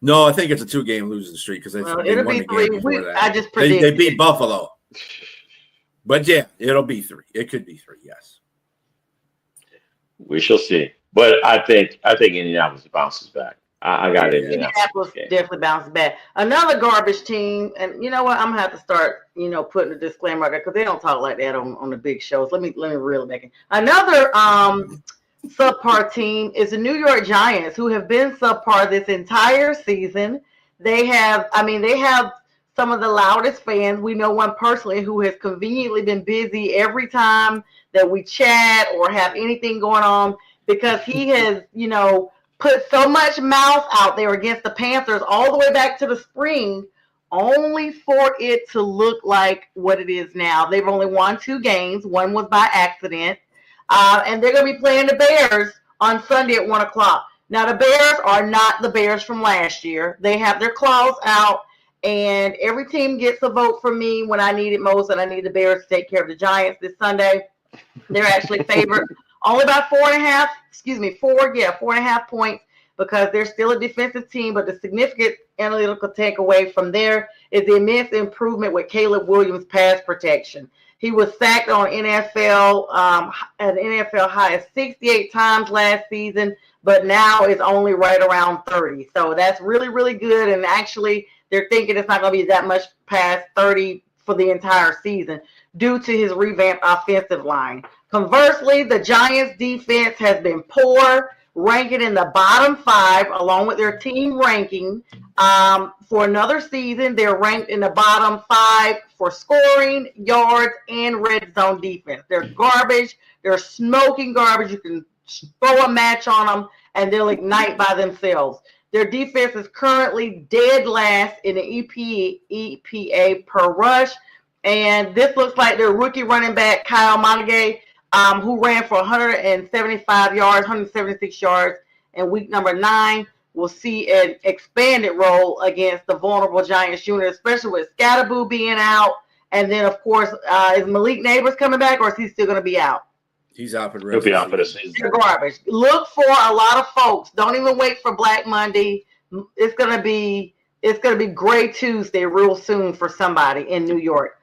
Speaker 2: no, I think it's a 2-game losing streak because
Speaker 1: Well,
Speaker 2: they
Speaker 1: it'll
Speaker 2: won
Speaker 1: be
Speaker 2: the game
Speaker 1: 3.
Speaker 2: before that.
Speaker 1: I just
Speaker 2: They
Speaker 1: predicted.
Speaker 2: beat Buffalo. But yeah, it'll be 3. It could be 3, yes.
Speaker 3: We shall see. But I think Indianapolis bounces back. I got it.
Speaker 1: Indianapolis definitely bounced back. Another garbage team, and you know what? I'm gonna have to start, putting a disclaimer out there because they don't talk like that on the big shows. Let me reel it back in. Another subpar team is the New York Giants, who have been subpar this entire season. They have some of the loudest fans. We know one personally who has conveniently been busy every time that we chat or have anything going on because he has, put so much mouth out there against the Panthers all the way back to the spring, only for it to look like what it is now. They've only won 2 games. One was by accident. And they're going to be playing the Bears on Sunday at 1 o'clock. Now, the Bears are not the Bears from last year. They have their claws out, and every team gets a vote from me when I need it most, and I need the Bears to take care of the Giants this Sunday. They're actually favored only by 4.5 points because they're still a defensive team. But the significant analytical takeaway from there is the immense improvement with Caleb Williams' pass protection. He was sacked on an NFL high of 68 times last season, but now is only right around 30. So that's really, really good. And actually, they're thinking it's not going to be that much past 30 for the entire season due to his revamped offensive line. Conversely, the Giants' defense has been poor, ranking in the bottom 5 along with their team ranking. For another season, they're ranked in the bottom 5 for scoring, yards, and red zone defense. They're garbage. They're smoking garbage. You can throw a match on them, and they'll ignite by themselves. Their defense is currently dead last in the EPA per rush. And this looks like their rookie running back, Kyle Monaghay, who ran for 175 yards, 176 yards in week number 9, will see an expanded role against the vulnerable Giants unit, especially with Scatterboo being out. And then, of course, is Malik Neighbors coming back, or is he still going to be out?
Speaker 2: He's out for the
Speaker 3: He'll
Speaker 2: rest
Speaker 3: be
Speaker 2: of
Speaker 3: out for the season.
Speaker 1: They're garbage. Look for a lot of folks. Don't even wait for Black Monday. It's gonna be Gray Tuesday real soon for somebody in New York.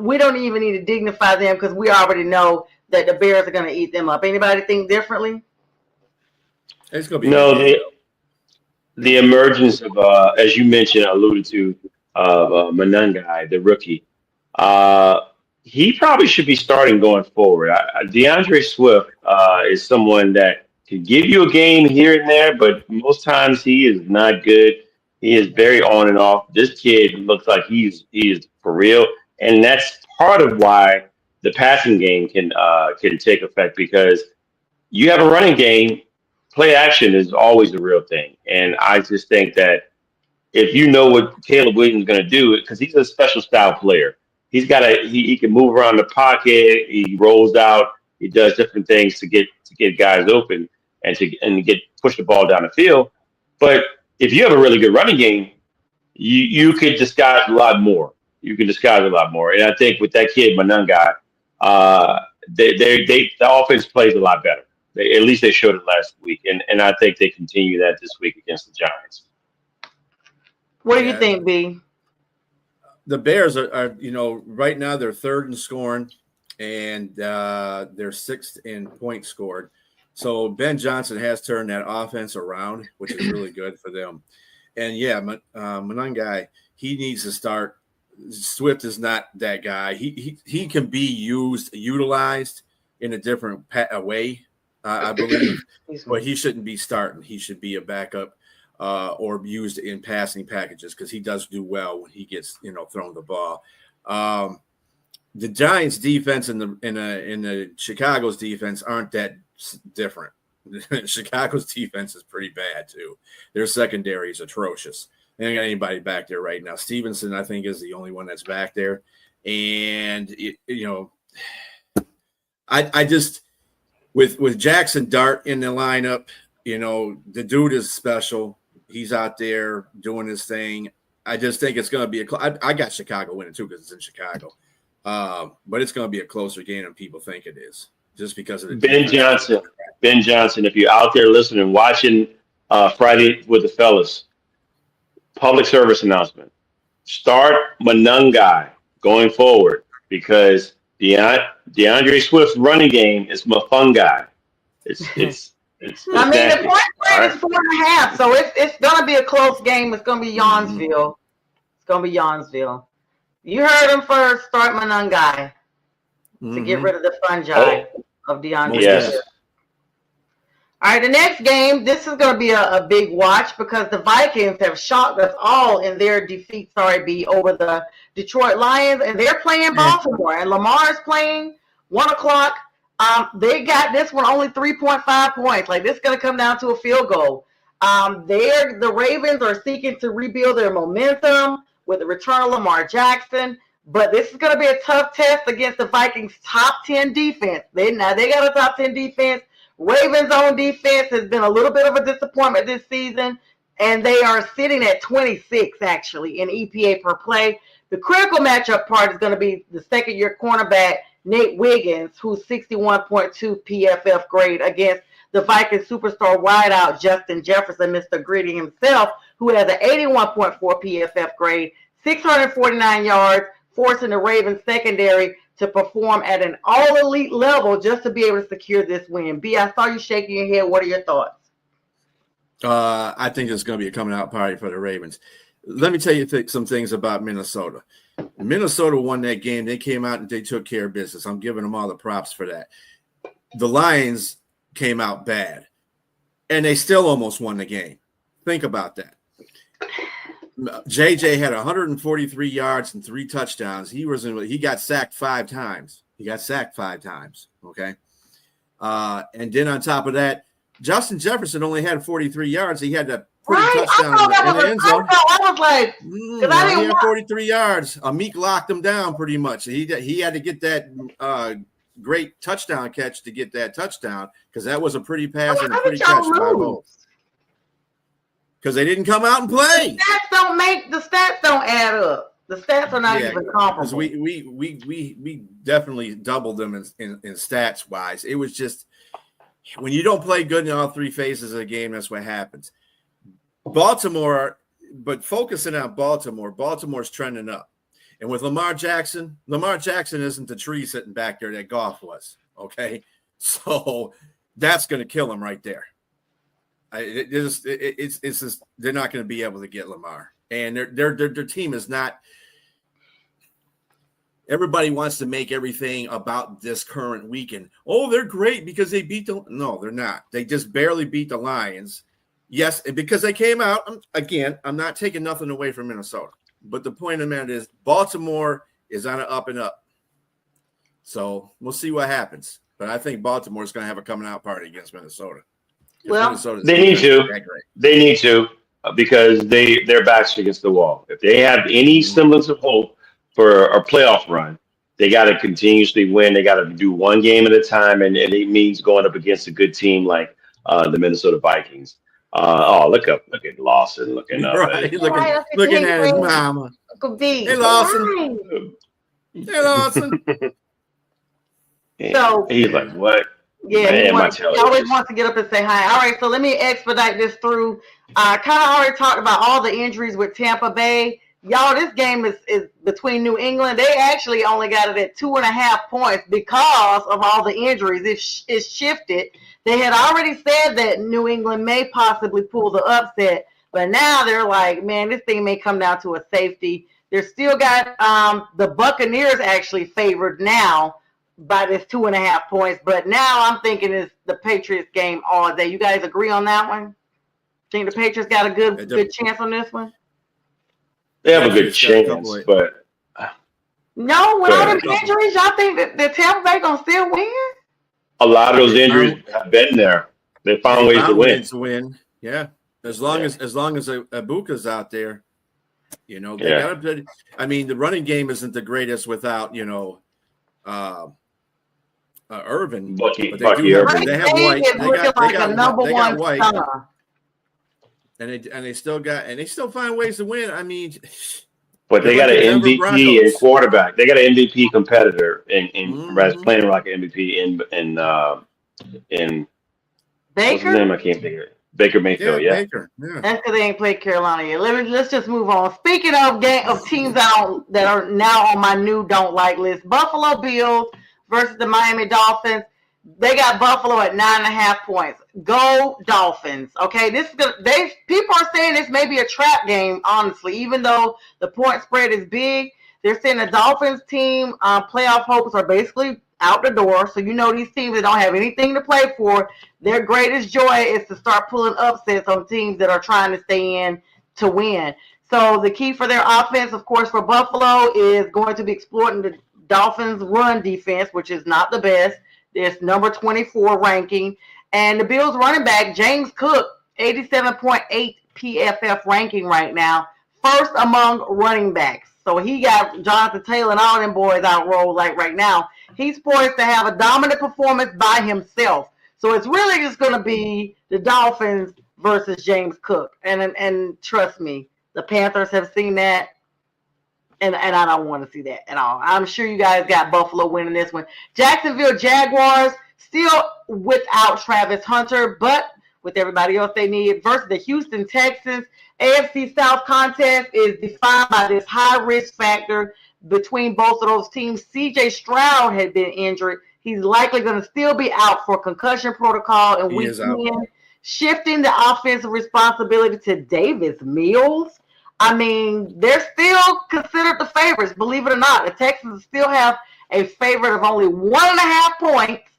Speaker 1: We don't even need to dignify them because we already know that the Bears are gonna eat them up. Anybody think differently?
Speaker 2: It's going to be
Speaker 3: No, the emergence of, as you mentioned, alluded to, Manungai, the rookie. He probably should be starting going forward. DeAndre Swift is someone that can give you a game here and there, but most times he is not good. He is very on and off. This kid looks like he is for real, and that's part of why the passing game can take effect because you have a running game. Play action is always a real thing, and I just think that if you know what Caleb Williams is going to do, because he's a special style player. He can move around the pocket. He rolls out. He does different things to to get guys open and to get push the ball down the field. But if you have a really good running game, you could disguise a lot more. You can disguise a lot more. And I think with that kid Manungai, the offense plays a lot better. At least they showed it last week, and I think they continue that this week against the Giants.
Speaker 1: What do you think, B?
Speaker 2: The Bears are right now they're third in scoring, and they're sixth in points scored. So Ben Johnson has turned that offense around, which is really good for them. And Manungai, he needs to start. Swift is not that guy. He can be utilized in a different way, I believe, but he shouldn't be starting. He should be a backup or used in passing packages because he does do well when he gets thrown the ball. The Giants' defense and the Chicago's defense aren't that different. Chicago's defense is pretty bad too. Their secondary is atrocious. They ain't got anybody back there right now. Stevenson, I think, is the only one that's back there. And I just with Jackson Dart in the lineup, the dude is special. He's out there doing his thing. I just think it's going to be I got Chicago winning too because it's in Chicago. But it's going to be a closer game than people think it is, just because of the
Speaker 3: Ben Johnson. Ben Johnson, if you're out there listening, watching Friday with the Fellas, public service announcement: start Manungai going forward because DeAndre Swift's running game is Mafungai. It's
Speaker 1: I mean, the point spread is 4.5, so it's gonna be a close game. It's gonna be Yawnsville. It's gonna be Yawnsville. You heard him first. Start Manungai to get rid of the fungi of DeAndre.
Speaker 3: Yes.
Speaker 1: All right, the next game, this is going to be a big watch because the Vikings have shocked us all in their defeat, over the Detroit Lions, and they're playing Baltimore, and Lamar's playing 1 o'clock. They got this one only 3.5 points. Like, this is going to come down to a field goal. The Ravens are seeking to rebuild their momentum with the return of Lamar Jackson, but this is going to be a tough test against the Vikings' top 10 defense. They got a top 10 defense. Ravens' own defense has been a little bit of a disappointment this season, and they are sitting at 26, actually, in EPA per play. The critical matchup part is going to be the second-year cornerback, Nate Wiggins, who's 61.2 PFF grade, against the Vikings superstar wideout, Justin Jefferson, Mr. Gritty himself, who has an 81.4 PFF grade, 649 yards, forcing the Ravens secondary to perform at an all-elite level just to be able to secure this win. B, I saw you shaking your head. What are your thoughts?
Speaker 2: I think it's going to be a coming-out party for the Ravens. Let me tell you some things about Minnesota. Minnesota won that game. They came out and they took care of business. I'm giving them all the props for that. The Lions came out bad, and they still almost won the game. Think about that. JJ had 143 yards and 3 touchdowns. He got sacked 5 times. Okay. And then on top of that, Justin Jefferson only had 43 yards. He had that pretty touchdown in the end zone.
Speaker 1: I was like,
Speaker 2: he had 43 yards. Meek locked him down pretty much. He had to get that great touchdown catch to get that touchdown because that was a pretty pass and a pretty catch by both. Because they didn't come out and play.
Speaker 1: The stats don't add up. The stats are not even comparable.
Speaker 2: We definitely doubled them in stats wise. It was just when you don't play good in all 3 phases of the game, that's what happens. Baltimore, but focusing on Baltimore's trending up. And with Lamar Jackson isn't the tree sitting back there that Goff was. Okay. So that's going to kill him right there. It's just they're not going to be able to get Lamar, and their team is not. Everybody wants to make everything about this current weekend. Oh, they're great because they beat the. No, they're not. They just barely beat the Lions. Yes, because they came out again. I'm not taking nothing away from Minnesota, but the point of the matter is Baltimore is on an up and up. So we'll see what happens. But I think Baltimore is going to have a coming out party against Minnesota.
Speaker 1: Well,
Speaker 3: they need to. They need to because their backs against the wall. If they have any semblance of hope for a playoff run, They got to continuously win. They got to do one game at a time, and it means going up against a good team like the Minnesota Vikings. Look at Lawson looking up.
Speaker 2: Right,
Speaker 1: Right,
Speaker 2: looking at his mama.
Speaker 1: Uncle B.
Speaker 2: Hey, Lawson.
Speaker 1: Right.
Speaker 2: Hey, Lawson.
Speaker 1: So
Speaker 3: he's like, what?
Speaker 1: yeah,
Speaker 3: Man,
Speaker 1: he always wants to get up and say hi. All right, so let me expedite this through. I kind of already talked about all the injuries with Tampa Bay. Y'all, this game is between New England. They actually only got it at 2.5 points because of all the injuries. It's shifted. They had already said that New England may possibly pull the upset, but now they're like, man, this thing may come down to a safety. They're still got the Buccaneers actually favored now by this 2.5 points, but now I'm thinking it's the Patriots game all day. You guys agree on that one? Think the Patriots got a good chance on this one?
Speaker 3: They have a good chance, but
Speaker 1: no, with all the injuries, y'all think that the Tampa Bay gonna still win?
Speaker 3: A lot of those injuries have been there. They found ways to
Speaker 2: win. Yeah, as long as Ibuka's out there, they got to. I mean, the running game isn't the greatest without Irvin, but they have White. They got White. And they still find ways to win. I mean,
Speaker 3: but they got an MVP and quarterback. They got an MVP competitor in playing like an MVP in
Speaker 1: Baker.
Speaker 3: What's his name? I can't think of it. Baker Mayfield. Yeah.
Speaker 2: Baker. Yeah.
Speaker 1: That's because they ain't played Carolina yet. Let's just move on. Speaking of teams that are now on my new don't like list, Buffalo Bills versus the Miami Dolphins. They got Buffalo at 9.5 points. Go Dolphins. Okay, people are saying this may be a trap game, honestly, even though the point spread is big. They're saying the Dolphins team playoff hopes are basically out the door. So these teams that don't have anything to play for, their greatest joy is to start pulling upsets on teams that are trying to stay in to win. So the key for their offense, of course, for Buffalo is going to be exploiting the Dolphins' run defense, which is not the best. It's number 24 ranking. And the Bills running back, James Cook, 87.8 PFF ranking right now. First among running backs. So he got Jonathan Taylor and all them boys out rolled like right now. He's poised to have a dominant performance by himself. So it's really just going to be the Dolphins versus James Cook. And trust me, the Panthers have seen that. And I don't want to see that at all. I'm sure you guys got Buffalo winning this one. Jacksonville Jaguars still without Travis Hunter, but with everybody else they need, versus the Houston Texans. AFC South contest is defined by this high risk factor between both of those teams. CJ Stroud had been injured. He's likely going to still be out for concussion protocol in week 10, shifting the offensive responsibility to Davis Mills. I mean, they're still considered the favorites, believe it or not. The Texans still have a favorite of only 1.5 points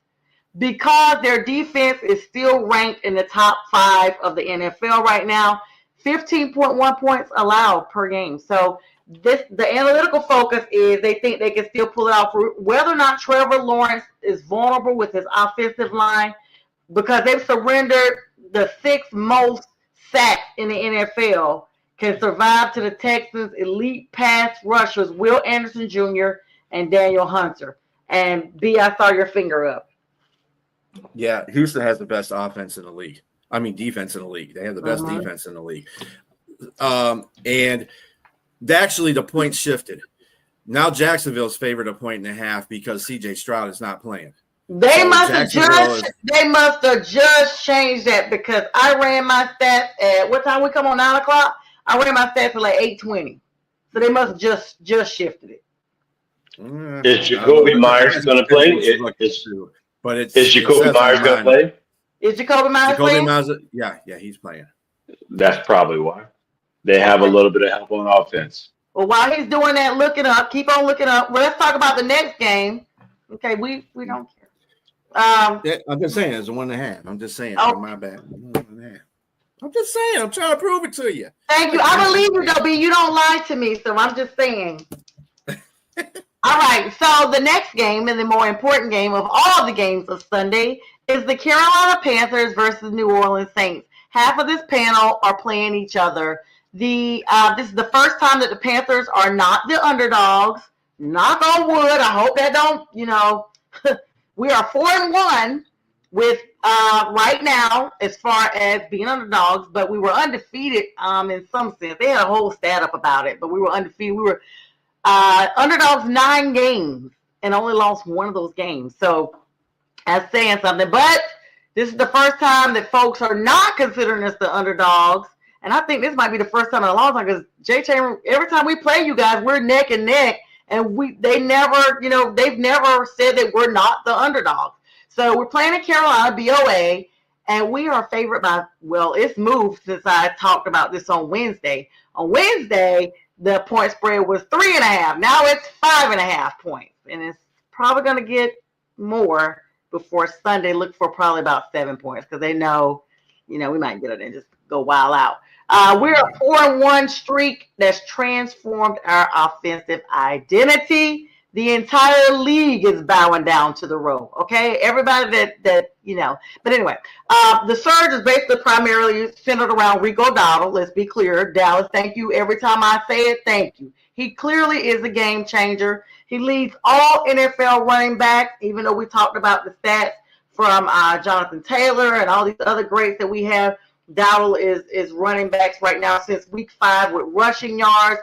Speaker 1: because their defense is still ranked in the top 5 of the NFL right now. 15.1 points allowed per game. So the analytical focus is they think they can still pull it off. Whether or not Trevor Lawrence is vulnerable with his offensive line, because they've surrendered the 6th most sacks in the NFL, can survive to the Texans' elite pass rushers, Will Anderson Jr. and Daniel Hunter. And B, I saw your finger up.
Speaker 2: Yeah, Houston has the best offense in the league. I mean, defense in the league. They have the best defense in the league. And actually, the points shifted. Now Jacksonville's favored 1.5 because CJ Stroud is not playing.
Speaker 1: They must have just changed that because I ran my stats at what time we come on 9 o'clock? I ran my stats at like 8:20. So they must have just shifted it.
Speaker 3: Is Jacoby Myers going to play? Is Jacoby Myers going to play?
Speaker 1: Is Jacoby Myers playing?
Speaker 2: Yeah, he's playing.
Speaker 3: That's probably why. They have a little bit of help on offense.
Speaker 1: Well, while he's doing that, look it up. Keep on looking up. Well, let's talk about the next game. Okay, we don't care.
Speaker 2: I'm just saying it's 1.5. I'm just saying. Oh. My bad. 1.5. I'm just saying. I'm trying to prove it to you.
Speaker 1: Thank you. I believe you, though, B. You don't lie to me, so I'm just saying. All right. So the next game and the more important game of all the games of Sunday is the Carolina Panthers versus New Orleans Saints. Half of this panel are playing each other. This is the first time that the Panthers are not the underdogs, knock on wood. I hope that don't, we are 4-1 with right now as far as being underdogs, but we were undefeated in some sense. They had a whole stat up about it, but we were undefeated. We were underdogs 9 games and only lost one of those games. So that's saying something. But this is the first time that folks are not considering us the underdogs. And I think this might be the first time in a long time because J-Chain, every time we play you guys, we're neck and neck. And they've never said that we're not the underdogs. So we're playing in Carolina, BOA, and we are favored by, well, it's moved since I talked about this on Wednesday. On Wednesday, the point spread was 3.5. Now it's 5.5 points. And it's probably going to get more before Sunday. Look for probably about 7 points because they know, we might get it and just go wild out. We're a 4-1 streak that's transformed our offensive identity. The entire league is bowing down to the row. Okay, everybody that. But anyway, the surge is basically primarily centered around Rico Dowdle. Let's be clear, Dallas. Thank you. Every time I say it, thank you. He clearly is a game changer. He leads all NFL running backs, even though we talked about the stats from Jonathan Taylor and all these other greats that we have. Dowdle is running backs right now since week 5 with rushing yards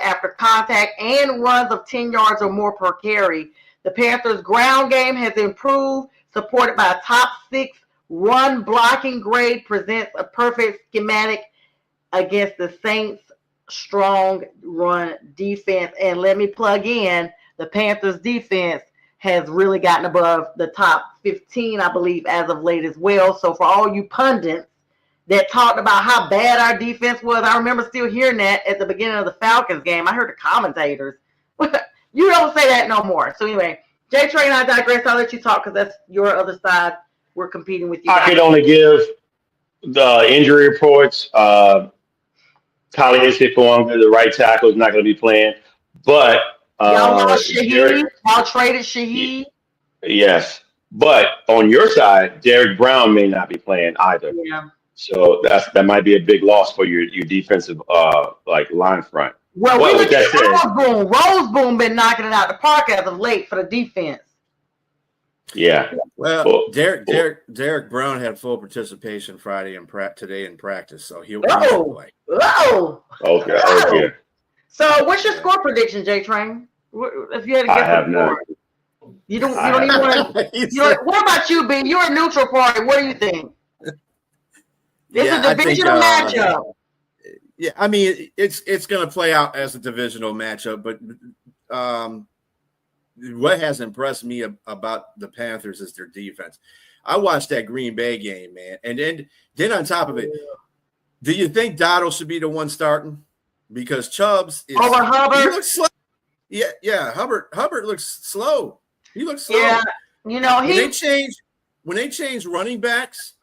Speaker 1: after contact, and runs of 10 yards or more per carry. The Panthers' ground game has improved, supported by a top 6 run blocking grade, presents a perfect schematic against the Saints' strong run defense. And let me plug in, the Panthers' defense has really gotten above the top 15, I believe, as of late as well. So for all you pundits that talked about how bad our defense was, I remember still hearing that at the beginning of the Falcons game. I heard the commentators. You don't say that no more. So anyway, J-Train, I digress. I'll let you talk because that's your other side. We're competing with you guys.
Speaker 3: I could only give the injury reports. Tyler Isifuanga, the right tackle, is not going to be playing. But
Speaker 1: y'all lost Shaheed. Y'all traded Shaheed.
Speaker 3: Yes. But on your side, Derek Brown may not be playing either.
Speaker 1: Yeah.
Speaker 3: So that might be a big loss for your defensive line front.
Speaker 1: Well, we look at Roseboom been knocking it out the park as of late for the defense.
Speaker 3: Yeah.
Speaker 2: Well, Derek Brown had full participation Friday and today in practice, so he'll play.
Speaker 3: Okay.
Speaker 1: So, what's your score prediction, J Train? If you had to guess,
Speaker 3: I have none.
Speaker 1: You don't even want to. What about you, B? You're a neutral party. What do you think? It's a divisional matchup.
Speaker 2: Yeah, I mean, it's going to play out as a divisional matchup, but what has impressed me about the Panthers is their defense. I watched that Green Bay game, man, and then on top of it, do you think Dottle should be the one starting? Because Chubbs is
Speaker 1: over Hubbard.
Speaker 2: He looks slow. Yeah. Hubbard looks slow. He looks slow.
Speaker 1: Yeah,
Speaker 2: when they changed running backs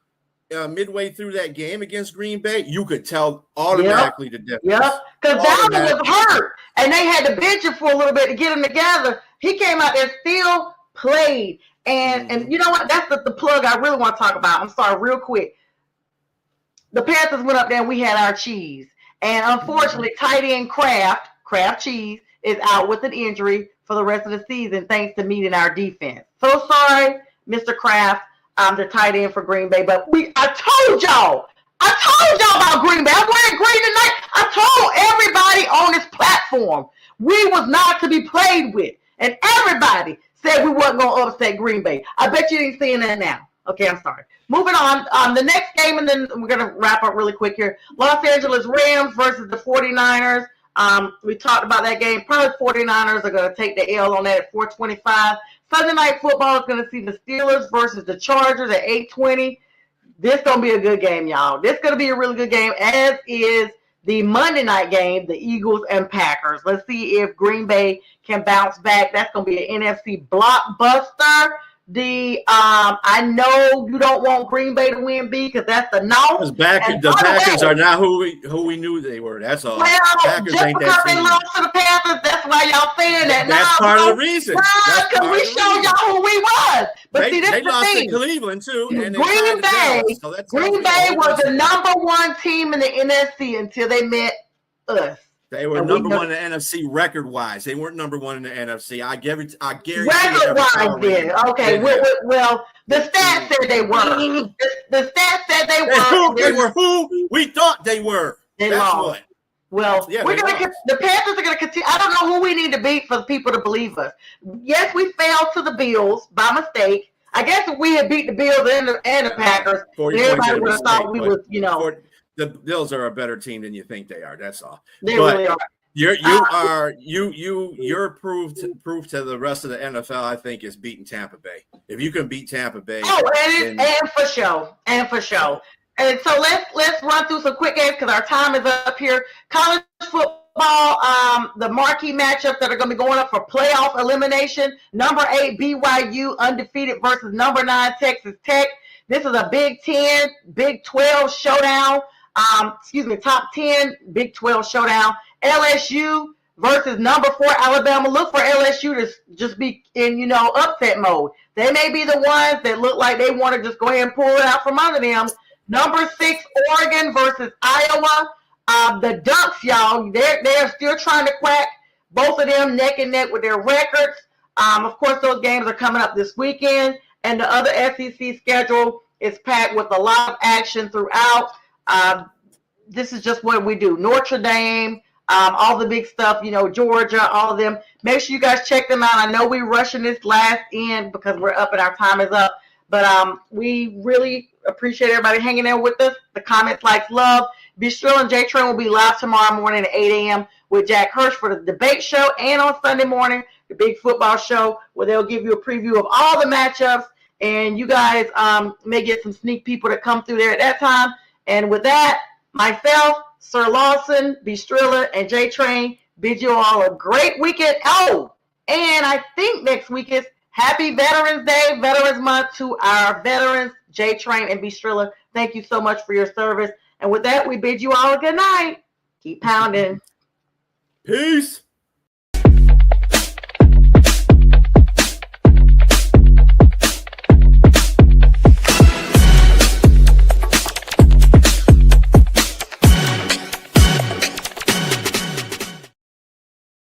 Speaker 2: midway through that game against Green Bay, you could tell automatically the difference.
Speaker 1: Yep, because Dowdle was hurt, and they had to bench him for a little bit to get him together. He came out there, still played, and you know what? That's the plug I really want to talk about. I'm sorry, real quick. The Panthers went up there, and we had our cheese, and unfortunately, tight end Kraft Cheese, is out with an injury for the rest of the season, thanks to meeting our defense. So sorry, Mr. Kraft. I'm the tight end for Green Bay, but I told y'all about Green Bay. I'm wearing green tonight. I told everybody on this platform we was not to be played with, and everybody said we wasn't going to upset Green Bay. I bet you ain't seeing that now. Okay, I'm sorry. Moving on. The next game, and then we're going to wrap up really quick here. Los Angeles Rams versus the 49ers. We talked about that game. Probably 49ers are going to take the L on that at 425. Sunday Night Football is going to see the Steelers versus the Chargers at 8:20. This going to be a good game, y'all. This is going to be a really good game, as is the Monday night game, the Eagles and Packers. Let's see if Green Bay can bounce back. That's going to be an NFC blockbuster. I know you don't want Green Bay to win, B, because that's the North.
Speaker 2: The Packers are not who we knew they were. That's all.
Speaker 1: Well,
Speaker 2: Packers
Speaker 1: just
Speaker 2: ain't
Speaker 1: because
Speaker 2: that
Speaker 1: they
Speaker 2: team.
Speaker 1: lost to the Panthers, that's why y'all saying that.
Speaker 2: That's part of the reason.
Speaker 1: Because we showed y'all who we was. But see, this
Speaker 2: they
Speaker 1: is the
Speaker 2: lost
Speaker 1: thing.
Speaker 2: to Cleveland too. And
Speaker 1: Green Bay was the number 1 team in the NFC until they met us.
Speaker 2: They were
Speaker 1: And
Speaker 2: number one in the NFC record-wise. They weren't number one in the NFC. I guarantee.
Speaker 1: Record-wise, did. Okay. Well, the stats said they were. The stats said they were.
Speaker 2: They were who we thought they were.
Speaker 1: They
Speaker 2: That's
Speaker 1: lost.
Speaker 2: what.
Speaker 1: Well,
Speaker 2: Yeah,
Speaker 1: the Panthers are going to continue. I don't know who we need to beat for the people to believe us. Yes, we failed to the Bills by mistake. I guess if we had beat the Bills and the Packers, everybody would have thought we was,
Speaker 2: the Bills are a better team than you think they are. That's all.
Speaker 1: They really are.
Speaker 2: Your proof to the rest of the NFL, I think, is beating Tampa Bay. If you can beat Tampa Bay,
Speaker 1: and for sure. And so let's run through some quick games because our time is up here. College football, the marquee matchups that are going to be going up for playoff elimination. Number 8 BYU undefeated versus number 9 Texas Tech. This is a Big 10, Big 12 showdown. Top 10 Big 12 showdown. LSU versus number 4 Alabama. Look for LSU to just be in, upset mode. They may be the ones that look like they want to just go ahead and pull it out from under them. Number 6 Oregon versus Iowa. The Ducks, y'all, they're still trying to quack. Both of them neck and neck with their records. Of course, those games are coming up this weekend, and the other SEC schedule is packed with a lot of action throughout. This is just what we do. Notre Dame, all the big stuff, Georgia, all of them. Make sure you guys check them out. I know we're rushing this last end because we're up and our time is up. But we really appreciate everybody hanging there with us. The comments, likes, love. Bistril and J-Train will be live tomorrow morning at 8 a.m. with Jack Hirsch for the debate show, and on Sunday morning, the big football show, where they'll give you a preview of all the matchups, and you guys may get some sneak people to come through there at that time. And with that, myself, Sir Lawson, Bistrilla, and J-Train bid you all a great weekend. Oh, and I think next week is Happy Veterans Day, Veterans Month to our veterans, J-Train and Bistrilla. Thank you so much for your service. And with that, we bid you all a good night. Keep pounding.
Speaker 2: Peace.